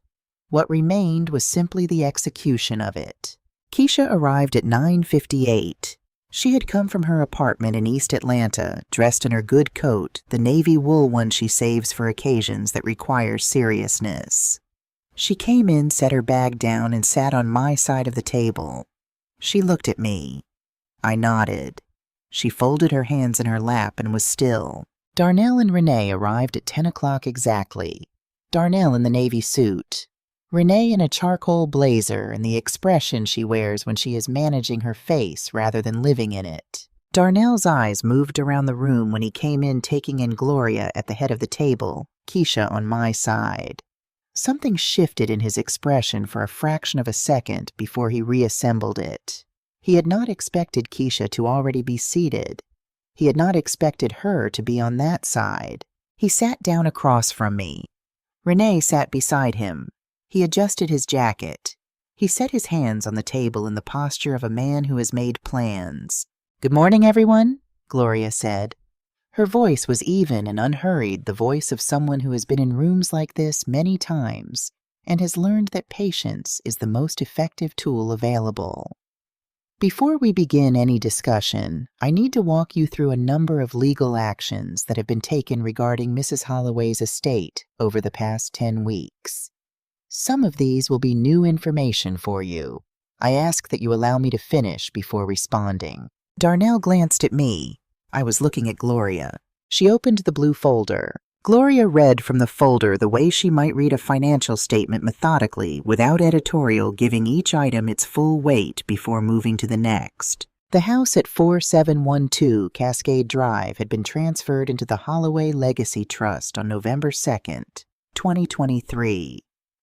What remained was simply the execution of it. Keisha arrived at 9:58. She had come from her apartment in East Atlanta, dressed in her good coat, the navy wool one she saves for occasions that require seriousness. She came in, set her bag down, and sat on my side of the table. She looked at me. I nodded. She folded her hands in her lap and was still. Darnell and Renee arrived at 10 o'clock exactly. Darnell in the navy suit. Renee in a charcoal blazer and the expression she wears when she is managing her face rather than living in it. Darnell's eyes moved around the room when he came in, taking in Gloria at the head of the table, Keisha on my side. Something shifted in his expression for a fraction of a second before he reassembled it. He had not expected Keisha to already be seated. He had not expected her to be on that side. He sat down across from me. Renee sat beside him. He adjusted his jacket. He set his hands on the table in the posture of a man who has made plans. "Good morning, everyone," Gloria said. Her voice was even and unhurried, the voice of someone who has been in rooms like this many times and has learned that patience is the most effective tool available. Before we begin any discussion, I need to walk you through a number of legal actions that have been taken regarding Mrs. Holloway's estate over the past 10 weeks. Some of these will be new information for you. I ask that you allow me to finish before responding. Darnell glanced at me. I was looking at Gloria. She opened the blue folder. Gloria read from the folder the way she might read a financial statement methodically, without editorial, giving each item its full weight before moving to the next. The house at 4712 Cascade Drive had been transferred into the Holloway Legacy Trust on November 2nd, 2023.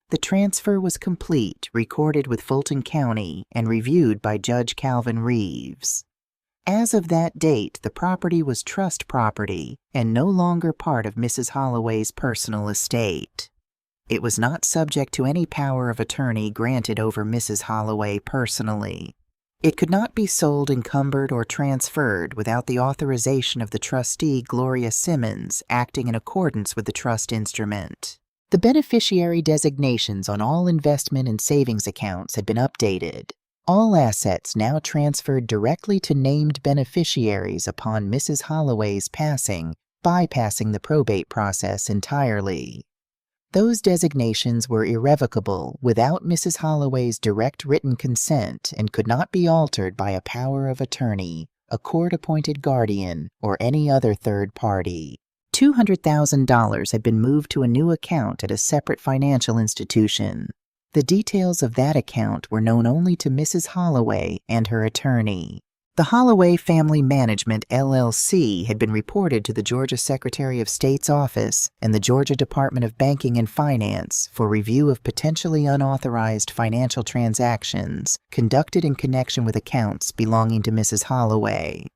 The transfer was complete, recorded with Fulton County, and reviewed by Judge Calvin Reeves. As of that date, the property was trust property and no longer part of Mrs. Holloway's personal estate. It was not subject to any power of attorney granted over Mrs. Holloway personally. It could not be sold, encumbered, or transferred without the authorization of the trustee, Gloria Simmons, acting in accordance with the trust instrument. The beneficiary designations on all investment and savings accounts had been updated. All assets now transferred directly to named beneficiaries upon Mrs. Holloway's passing, bypassing the probate process entirely. Those designations were irrevocable without Mrs. Holloway's direct written consent and could not be altered by a power of attorney, a court-appointed guardian, or any other third party. $200,000 had been moved to a new account at a separate financial institution. The details of that account were known only to Mrs. Holloway and her attorney. The Holloway Family Management, LLC, had been reported to the Georgia Secretary of State's office and the Georgia Department of Banking and Finance for review of potentially unauthorized financial transactions conducted in connection with accounts belonging to Mrs. Holloway.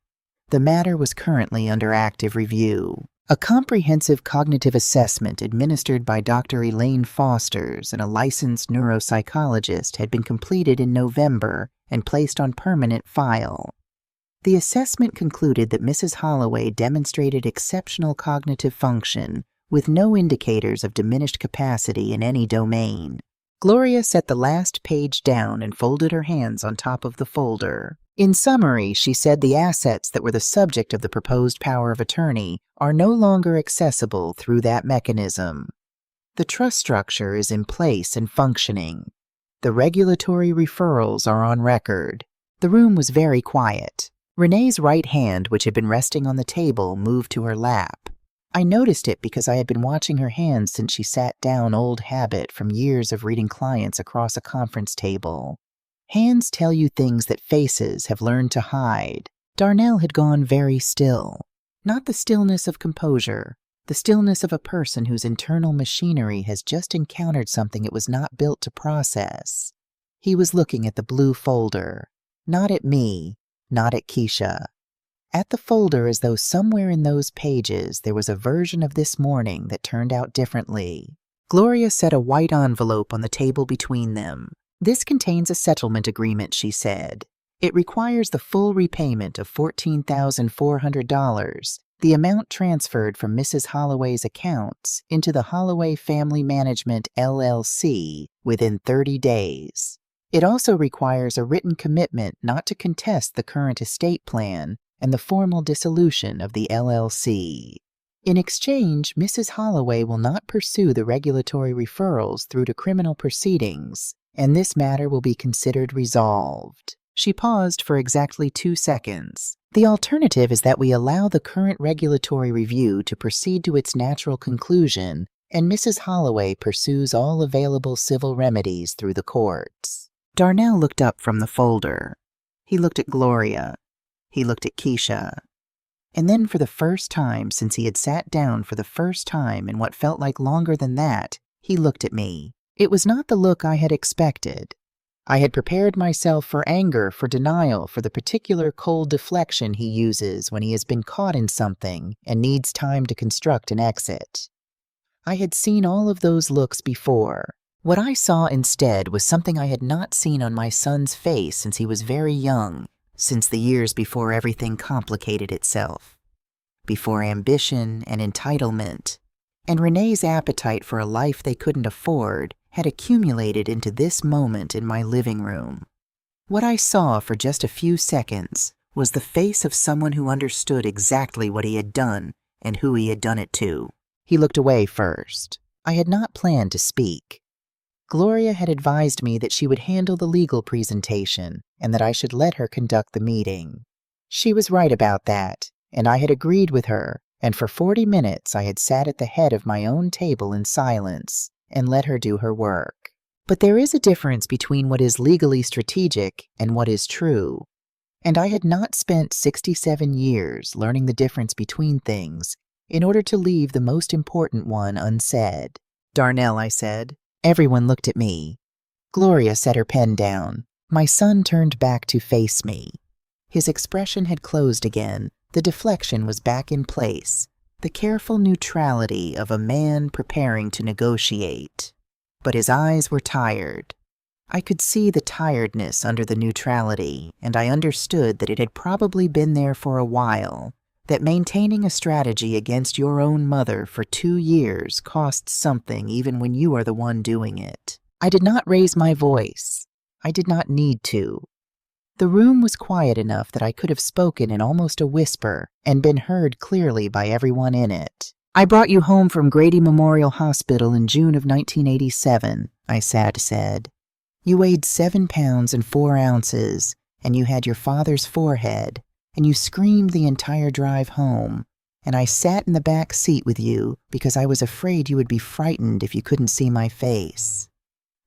The matter was currently under active review. A comprehensive cognitive assessment administered by Dr. Elaine Fosters and a licensed neuropsychologist had been completed in November and placed on permanent file. The assessment concluded that Mrs. Holloway demonstrated exceptional cognitive function with no indicators of diminished capacity in any domain. Gloria set the last page down and folded her hands on top of the folder. In summary, she said the assets that were the subject of the proposed power of attorney are no longer accessible through that mechanism. The trust structure is in place and functioning. The regulatory referrals are on record. The room was very quiet. Renee's right hand, which had been resting on the table, moved to her lap. I noticed it because I had been watching her hands since she sat down, old habit from years of reading clients across a conference table. Hands tell you things that faces have learned to hide. Darnell had gone very still. Not the stillness of composure, the stillness of a person whose internal machinery has just encountered something it was not built to process. He was looking at the blue folder, not at me, not at Keisha. At the folder, as though somewhere in those pages there was a version of this morning that turned out differently. Gloria set a white envelope on the table between them. "This contains a settlement agreement," she said. "It requires the full repayment of $14,400, the amount transferred from Mrs. Holloway's accounts into the Holloway Family Management, LLC, within 30 days. It also requires a written commitment not to contest the current estate plan and the formal dissolution of the LLC. In exchange, Mrs. Holloway will not pursue the regulatory referrals through to criminal proceedings, and this matter will be considered resolved." She paused for exactly 2 seconds. "The alternative is that we allow the current regulatory review to proceed to its natural conclusion, and Mrs. Holloway pursues all available civil remedies through the courts." Darnell looked up from the folder. He looked at Gloria. He looked at Keisha. And then for the first time since he had sat down for the first time in what felt like longer than that, he looked at me. It was not the look I had expected. I had prepared myself for anger, for denial, for the particular cold deflection he uses when he has been caught in something and needs time to construct an exit. I had seen all of those looks before. What I saw instead was something I had not seen on my son's face since he was very young, since the years before everything complicated itself, before ambition and entitlement, and Renee's appetite for a life they couldn't afford had accumulated into this moment in my living room. What I saw for just a few seconds was the face of someone who understood exactly what he had done and who he had done it to. He looked away first. I had not planned to speak. Gloria had advised me that she would handle the legal presentation and that I should let her conduct the meeting. She was right about that, and I had agreed with her, and for 40 minutes I had sat at the head of my own table in silence and let her do her work. But there is a difference between what is legally strategic and what is true, and I had not spent 67 years learning the difference between things in order to leave the most important one unsaid. "Darnell," I said. Everyone looked at me. Gloria set her pen down. My son turned back to face me. His expression had closed again. The deflection was back in place. The careful neutrality of a man preparing to negotiate. But his eyes were tired. I could see the tiredness under the neutrality, and I understood that it had probably been there for a while, that maintaining a strategy against your own mother for 2 years costs something even when you are the one doing it. I did not raise my voice. I did not need to. The room was quiet enough that I could have spoken in almost a whisper and been heard clearly by everyone in it. "I brought you home from Grady Memorial Hospital in June of 1987, I said. You weighed 7 pounds and 4 ounces, and you had your father's forehead, and you screamed the entire drive home, and I sat in the back seat with you because I was afraid you would be frightened if you couldn't see my face.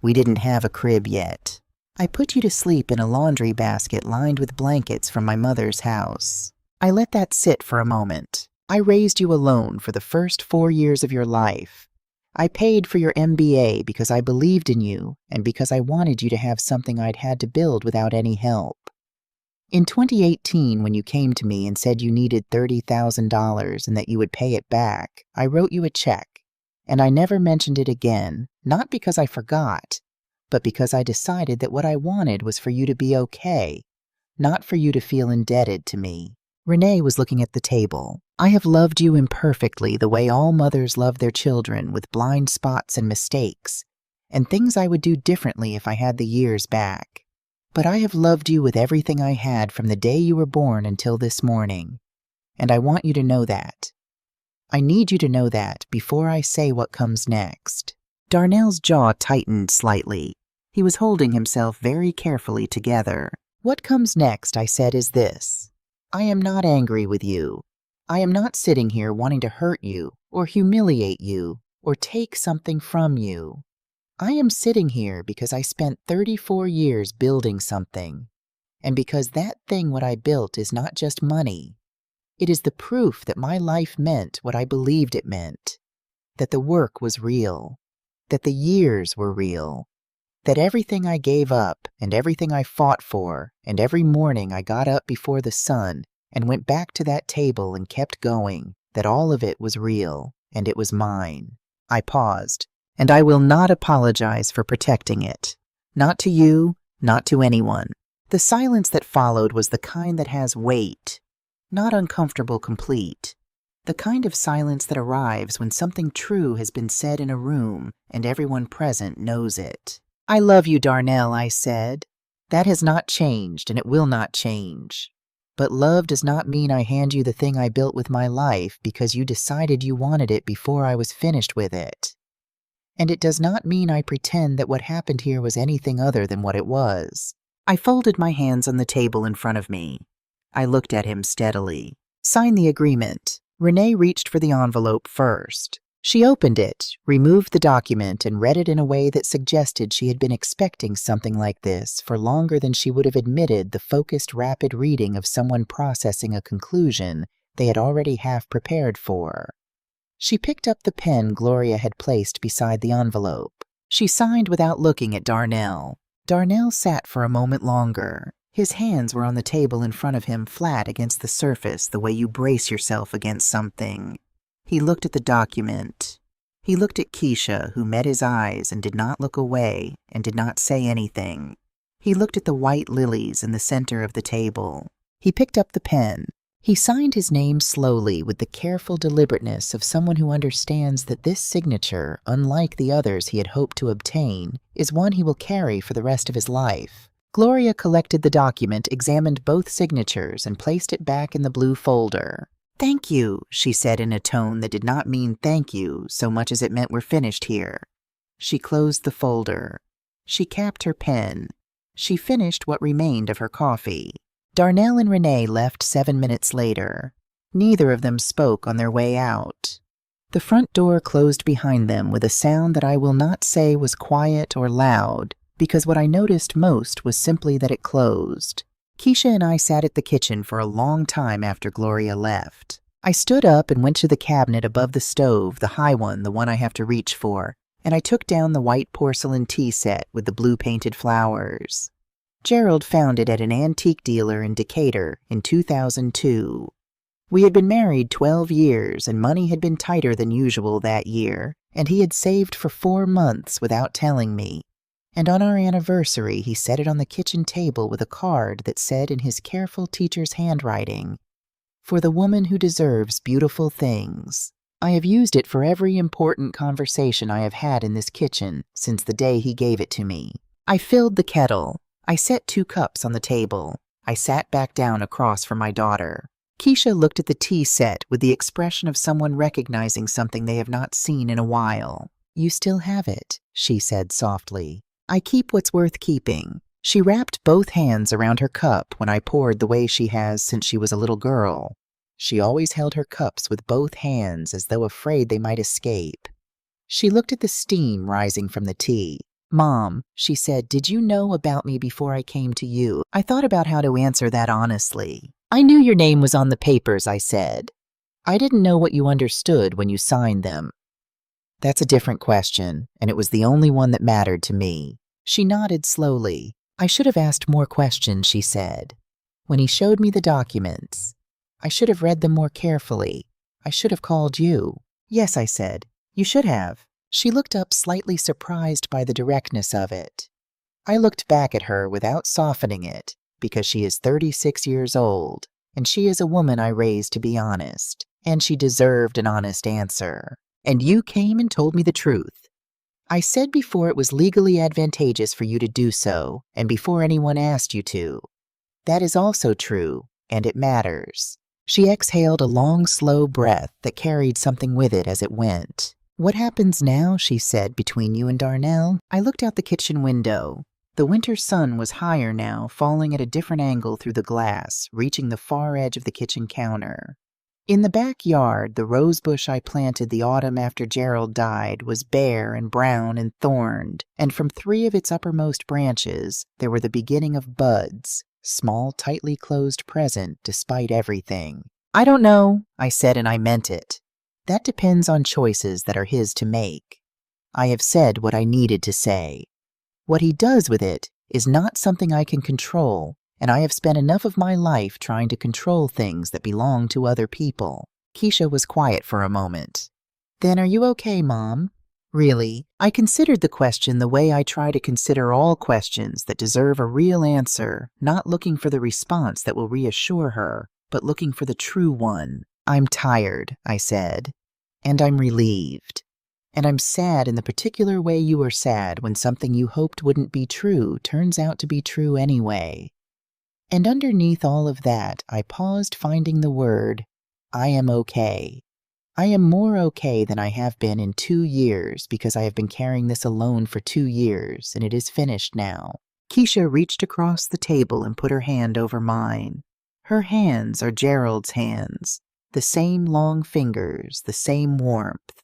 We didn't have a crib yet. I put you to sleep in a laundry basket lined with blankets from my mother's house. I let that sit for a moment. I raised you alone for the first 4 years of your life. I paid for your MBA because I believed in you and because I wanted you to have something I'd had to build without any help. In 2018, when you came to me and said you needed $30,000 and that you would pay it back, I wrote you a check, and I never mentioned it again, not because I forgot, but because I decided that what I wanted was for you to be okay, not for you to feel indebted to me. Renee was looking at the table. I have loved you imperfectly the way all mothers love their children, with blind spots and mistakes, and things I would do differently if I had the years back. But I have loved you with everything I had from the day you were born until this morning, and I want you to know that. I need you to know that before I say what comes next. Darnell's jaw tightened slightly. He was holding himself very carefully together. What comes next, I said, is this. I am not angry with you. I am not sitting here wanting to hurt you or humiliate you or take something from you. I am sitting here because I spent 34 years building something, and because that thing what I built is not just money. It is the proof that my life meant what I believed it meant, that the work was real, that the years were real, that everything I gave up and everything I fought for and every morning I got up before the sun and went back to that table and kept going, that all of it was real and it was mine. I paused. And I will not apologize for protecting it. Not to you, not to anyone. The silence that followed was the kind that has weight, not uncomfortable complete. The kind of silence that arrives when something true has been said in a room and everyone present knows it. I love you, Darnell, I said. That has not changed and it will not change. But love does not mean I hand you the thing I built with my life because you decided you wanted it before I was finished with it. And it does not mean I pretend that what happened here was anything other than what it was. I folded my hands on the table in front of me. I looked at him steadily. Sign the agreement. Renee reached for the envelope first. She opened it, removed the document, and read it in a way that suggested she had been expecting something like this for longer than she would have admitted the focused, rapid reading of someone processing a conclusion they had already half prepared for. She picked up the pen Gloria had placed beside the envelope. She signed without looking at Darnell. Darnell sat for a moment longer. His hands were on the table in front of him, flat against the surface, the way you brace yourself against something. He looked at the document. He looked at Keisha, who met his eyes and did not look away and did not say anything. He looked at the white lilies in the center of the table. He picked up the pen. He signed his name slowly with the careful deliberateness of someone who understands that this signature, unlike the others he had hoped to obtain, is one he will carry for the rest of his life. Gloria collected the document, examined both signatures, and placed it back in the blue folder. "Thank you," she said in a tone that did not mean thank you so much as it meant we're finished here. She closed the folder. She capped her pen. She finished what remained of her coffee. Darnell and Renee left 7 minutes later. Neither of them spoke on their way out. The front door closed behind them with a sound that I will not say was quiet or loud, because what I noticed most was simply that it closed. Keisha and I sat at the kitchen for a long time after Gloria left. I stood up and went to the cabinet above the stove, the high one, the one I have to reach for, and I took down the white porcelain tea set with the blue-painted flowers. Gerald found it at an antique dealer in Decatur in 2002. We had been married 12 years, and money had been tighter than usual that year, and he had saved for 4 months without telling me. And on our anniversary, he set it on the kitchen table with a card that said in his careful teacher's handwriting, "For the woman who deserves beautiful things." I have used it for every important conversation I have had in this kitchen since the day he gave it to me. I filled the kettle. I set 2 cups on the table. I sat back down across from my daughter. Keisha looked at the tea set with the expression of someone recognizing something they have not seen in a while. "You still have it," she said softly. "I keep what's worth keeping." She wrapped both hands around her cup when I poured the way she has since she was a little girl. She always held her cups with both hands as though afraid they might escape. She looked at the steam rising from the tea. Mom, she said, did you know about me before I came to you? I thought about how to answer that honestly. I knew your name was on the papers, I said. I didn't know what you understood when you signed them. That's a different question, and it was the only one that mattered to me. She nodded slowly. I should have asked more questions, she said. When he showed me the documents, I should have read them more carefully. I should have called you. Yes, I said. You should have. She looked up slightly surprised by the directness of it. I looked back at her without softening it, because she is 36 years old, and she is a woman I raised to be honest, and she deserved an honest answer. And you came and told me the truth. I said before it was legally advantageous for you to do so, and before anyone asked you to. That is also true, and it matters. She exhaled a long, slow breath that carried something with it as it went. What happens now, she said, between you and Darnell? I looked out the kitchen window. The winter sun was higher now, falling at a different angle through the glass, reaching the far edge of the kitchen counter. In the backyard, the rose bush I planted the autumn after Gerald died was bare and brown and thorned, and from 3 of its uppermost branches there were the beginning of buds, small, tightly closed present despite everything. I don't know, I said, and I meant it. That depends on choices that are his to make. I have said what I needed to say. What he does with it is not something I can control, and I have spent enough of my life trying to control things that belong to other people. Keisha was quiet for a moment. Then are you okay, Mom? Really, I considered the question the way I try to consider all questions that deserve a real answer, not looking for the response that will reassure her, but looking for the true one. I'm tired, I said, and I'm relieved. And I'm sad in the particular way you were sad when something you hoped wouldn't be true turns out to be true anyway. And underneath all of that, I paused, finding the word, I am okay. I am more okay than I have been in 2 years because I have been carrying this alone for 2 years, and it is finished now. Keisha reached across the table and put her hand over mine. Her hands are Gerald's hands. The same long fingers, the same warmth.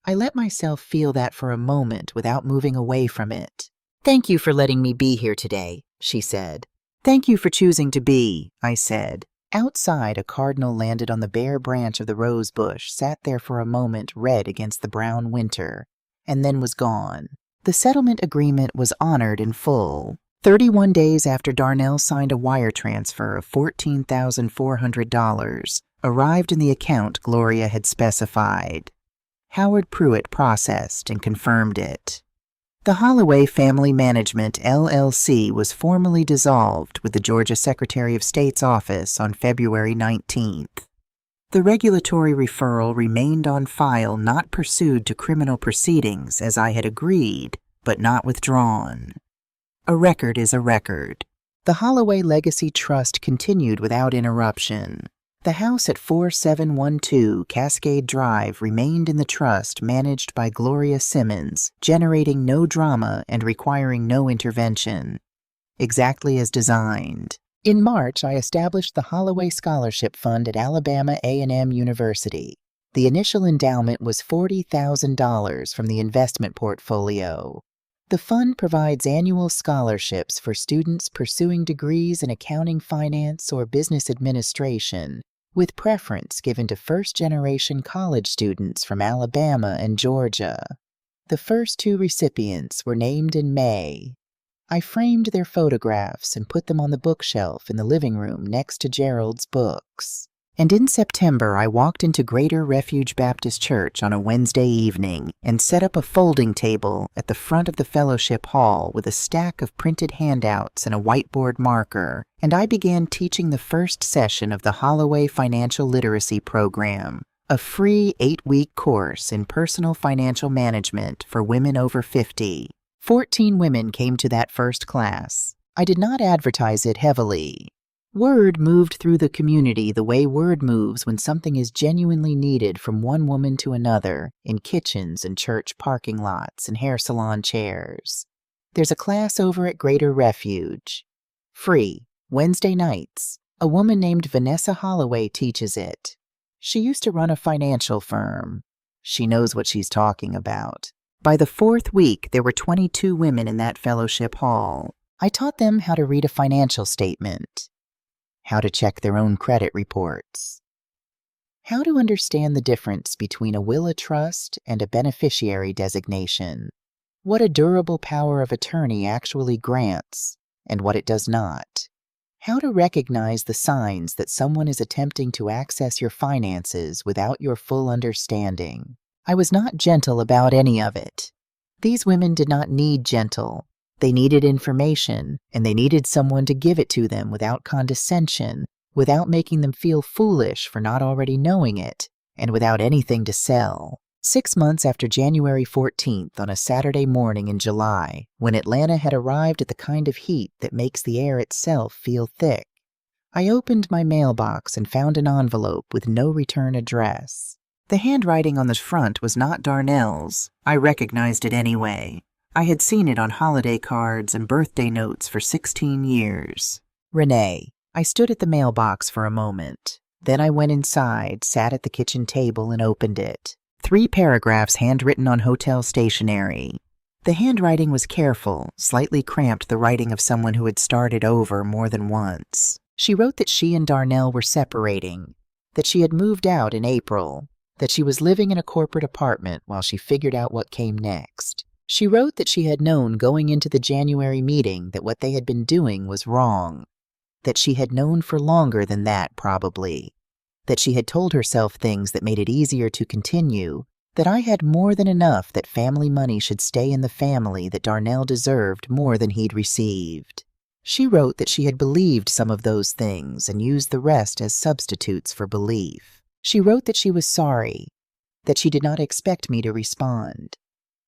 I let myself feel that for a moment without moving away from it. Thank you for letting me be here today, she said. Thank you for choosing to be, I said. Outside, a cardinal landed on the bare branch of the rose bush, sat there for a moment red against the brown winter, and then was gone. The settlement agreement was honored in full. 31 days after Darnell signed a wire transfer of $14,400, arrived in the account Gloria had specified. Howard Pruitt processed and confirmed it. The Holloway Family Management, LLC was formally dissolved with the Georgia Secretary of State's office on February 19th. The regulatory referral remained on file, not pursued to criminal proceedings as I had agreed, but not withdrawn. A record is a record. The Holloway Legacy Trust continued without interruption. The house at 4712 Cascade Drive remained in the trust managed by Gloria Simmons, generating no drama and requiring no intervention. Exactly as designed. In March, I established the Holloway Scholarship Fund at Alabama A&M University. The initial endowment was $40,000 from the investment portfolio. The fund provides annual scholarships for students pursuing degrees in accounting, finance, or business administration, with preference given to first-generation college students from Alabama and Georgia. The first 2 recipients were named in May. I framed their photographs and put them on the bookshelf in the living room next to Gerald's books. And in September, I walked into Greater Refuge Baptist Church on a Wednesday evening and set up a folding table at the front of the fellowship hall with a stack of printed handouts and a whiteboard marker, and I began teaching the first session of the Holloway Financial Literacy Program, a free 8-week course in personal financial management for women over 50. 14 women came to that first class. I did not advertise it heavily. Word moved through the community the way word moves when something is genuinely needed from one woman to another in kitchens and church parking lots and hair salon chairs. There's a class over at Greater Refuge. Free, Wednesday nights. A woman named Vanessa Holloway teaches it. She used to run a financial firm. She knows what she's talking about. By the fourth week, there were 22 women in that fellowship hall. I taught them how to read a financial statement, how to check their own credit reports, how to understand the difference between a will of trust and a beneficiary designation, what a durable power of attorney actually grants and what it does not, how to recognize the signs that someone is attempting to access your finances without your full understanding. I was not gentle about any of it. These women did not need gentle. They needed information, and they needed someone to give it to them without condescension, without making them feel foolish for not already knowing it, and without anything to sell. 6 months after January 14th, on a Saturday morning in July, when Atlanta had arrived at the kind of heat that makes the air itself feel thick, I opened my mailbox and found an envelope with no return address. The handwriting on the front was not Darnell's. I recognized it anyway. I had seen it on holiday cards and birthday notes for 16 years. Renee. I stood at the mailbox for a moment. Then I went inside, sat at the kitchen table, and opened it. 3 paragraphs handwritten on hotel stationery. The handwriting was careful, slightly cramped the writing of someone who had started over more than once. She wrote that she and Darnell were separating, that she had moved out in April, that she was living in a corporate apartment while she figured out what came next. She wrote that she had known going into the January meeting that what they had been doing was wrong, that she had known for longer than that probably, that she had told herself things that made it easier to continue, that I had more than enough that family money should stay in the family, that Darnell deserved more than he'd received. She wrote that she had believed some of those things and used the rest as substitutes for belief. She wrote that she was sorry, that she did not expect me to respond,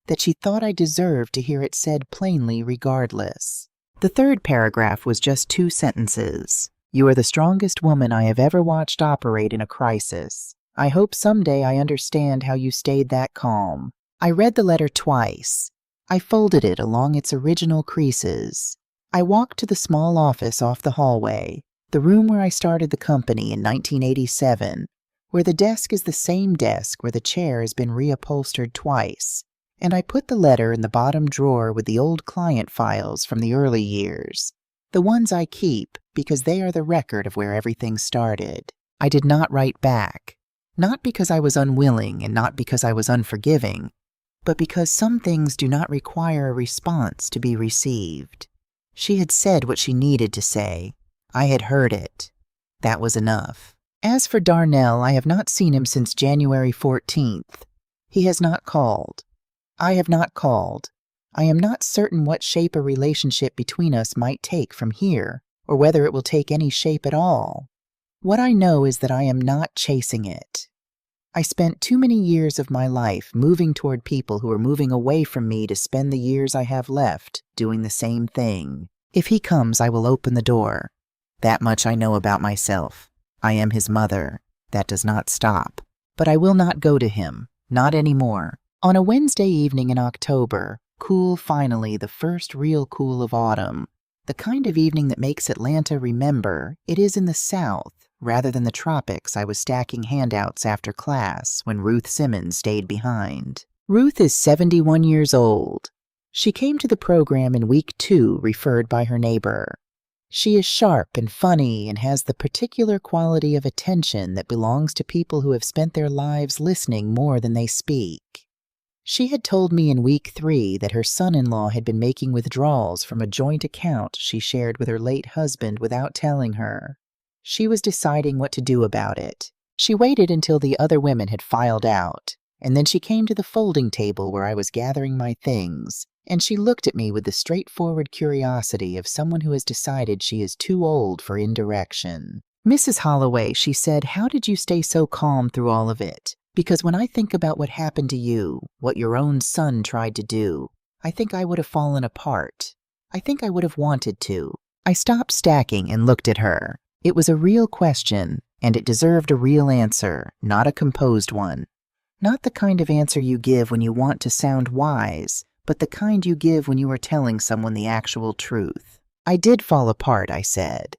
that she thought I deserved to hear it said plainly regardless. The 3rd paragraph was just 2 sentences. You are the strongest woman I have ever watched operate in a crisis. I hope someday I understand how you stayed that calm. I read the letter twice. I folded it along its original creases. I walked to the small office off the hallway, the room where I started the company in 1987, where the desk is the same desk where the chair has been reupholstered twice, and I put the letter in the bottom drawer with the old client files from the early years, the ones I keep because they are the record of where everything started. I did not write back, not because I was unwilling and not because I was unforgiving, but because some things do not require a response to be received. She had said what she needed to say. I had heard it. That was enough. As for Darnell, I have not seen him since January 14th. He has not called. I have not called. I am not certain what shape a relationship between us might take from here, or whether it will take any shape at all. What I know is that I am not chasing it. I spent too many years of my life moving toward people who are moving away from me to spend the years I have left doing the same thing. If he comes, I will open the door. That much I know about myself. I am his mother. That does not stop. But I will not go to him. Not anymore. On a Wednesday evening in October, cool finally, the first real cool of autumn, the kind of evening that makes Atlanta remember it is in the South rather than the tropics, I was stacking handouts after class when Ruth Simmons stayed behind. Ruth is 71 years old. She came to the program in week 2, referred by her neighbor. She is sharp and funny and has the particular quality of attention that belongs to people who have spent their lives listening more than they speak. She had told me in week 3 that her son-in-law had been making withdrawals from a joint account she shared with her late husband without telling her. She was deciding what to do about it. She waited until the other women had filed out, and then she came to the folding table where I was gathering my things, and she looked at me with the straightforward curiosity of someone who has decided she is too old for indirection. Mrs. Holloway, she said, how did you stay so calm through all of it? Because when I think about what happened to you, what your own son tried to do, I think I would have fallen apart. I think I would have wanted to. I stopped stacking and looked at her. It was a real question, and it deserved a real answer, not a composed one. Not the kind of answer you give when you want to sound wise, but the kind you give when you are telling someone the actual truth. I did fall apart, I said.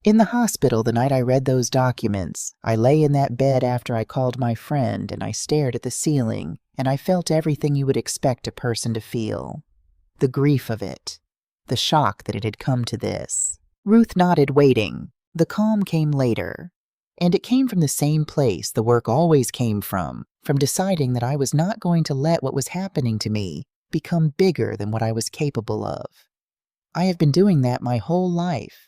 In the hospital the night I read those documents, I lay in that bed after I called my friend and I stared at the ceiling and I felt everything you would expect a person to feel. The grief of it. The shock that it had come to this. Ruth nodded, waiting. The calm came later. And it came from the same place the work always came from deciding that I was not going to let what was happening to me become bigger than what I was capable of. I have been doing that my whole life.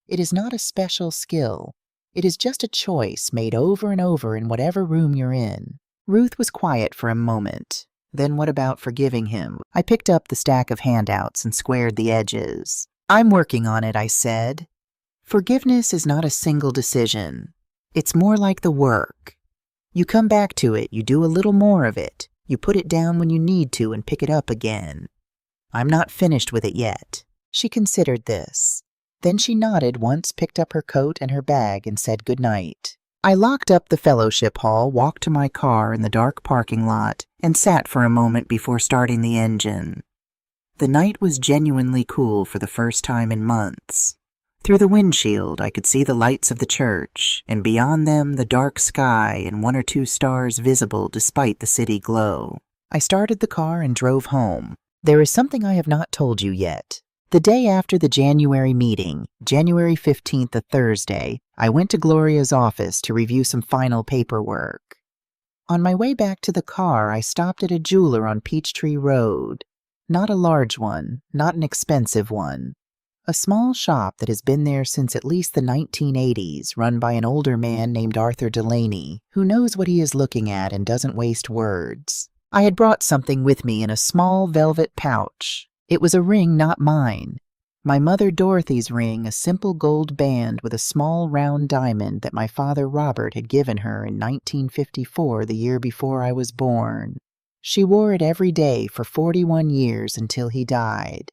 It is not a special skill. It is just a choice made over and over in whatever room you're in. Ruth was quiet for a moment. Then what about forgiving him? I picked up the stack of handouts and squared the edges. I'm working on it, I said. Forgiveness is not a single decision. It's more like the work. You come back to it, you do a little more of it. You put it down when you need to and pick it up again. I'm not finished with it yet. She considered this. Then she nodded once, picked up her coat and her bag, and said good night. I locked up the fellowship hall, walked to my car in the dark parking lot, and sat for a moment before starting the engine. The night was genuinely cool for the first time in months. Through the windshield, I could see the lights of the church, and beyond them the dark sky and 1 or 2 stars visible despite the city glow. I started the car and drove home. There is something I have not told you yet. The day after the January meeting, January 15th, a Thursday, I went to Gloria's office to review some final paperwork. On my way back to the car, I stopped at a jeweler on Peachtree Road. Not a large one, not an expensive one. A small shop that has been there since at least the 1980s, run by an older man named Arthur Delaney, who knows what he is looking at and doesn't waste words. I had brought something with me in a small velvet pouch. It was a ring not mine. My mother Dorothy's ring, a simple gold band with a small round diamond that my father Robert had given her in 1954, the year before I was born. She wore it every day for 41 years until he died.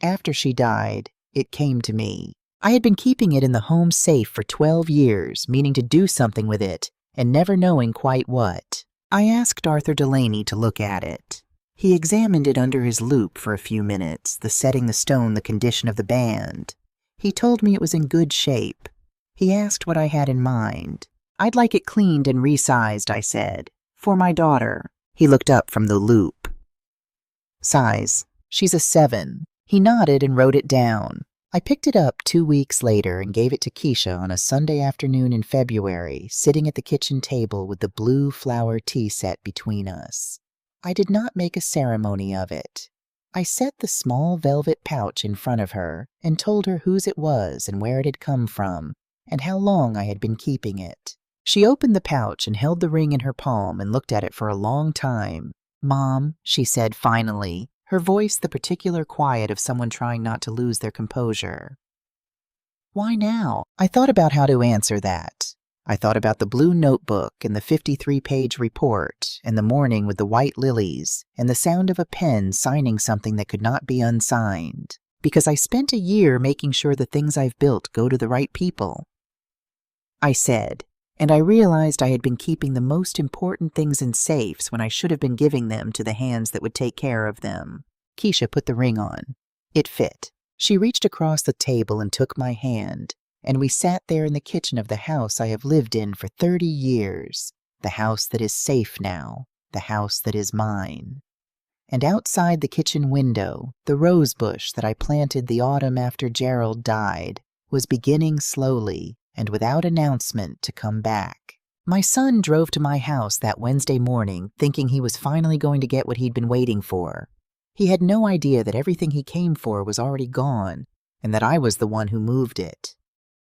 After she died, it came to me. I had been keeping it in the home safe for 12 years, meaning to do something with it, and never knowing quite what. I asked Arthur Delaney to look at it. He examined it under his loupe for a few minutes, the setting the stone, the condition of the band. He told me it was in good shape. He asked what I had in mind. I'd like it cleaned and resized, I said. For my daughter. He looked up from the loupe. Size. She's a 7. He nodded and wrote it down. I picked it up 2 weeks later and gave it to Keisha on a Sunday afternoon in February, sitting at the kitchen table with the blue flower tea set between us. I did not make a ceremony of it. I set the small velvet pouch in front of her and told her whose it was and where it had come from and how long I had been keeping it. She opened the pouch and held the ring in her palm and looked at it for a long time. "Mom," she said finally, her voice the particular quiet of someone trying not to lose their composure. "Why now?" I thought about how to answer that. I thought about the blue notebook and the 53-page report and the morning with the white lilies and the sound of a pen signing something that could not be unsigned. Because I spent a year making sure the things I've built go to the right people. I said, and I realized I had been keeping the most important things in safes when I should have been giving them to the hands that would take care of them. Keisha put the ring on. It fit. She reached across the table and took my hand, and we sat there in the kitchen of the house I have lived in for 30 years, the house that is safe now, the house that is mine. And outside the kitchen window, the rose bush that I planted the autumn after Gerald died was beginning slowly and without announcement to come back. My son drove to my house that Wednesday morning thinking he was finally going to get what he'd been waiting for. He had no idea that everything he came for was already gone and that I was the one who moved it.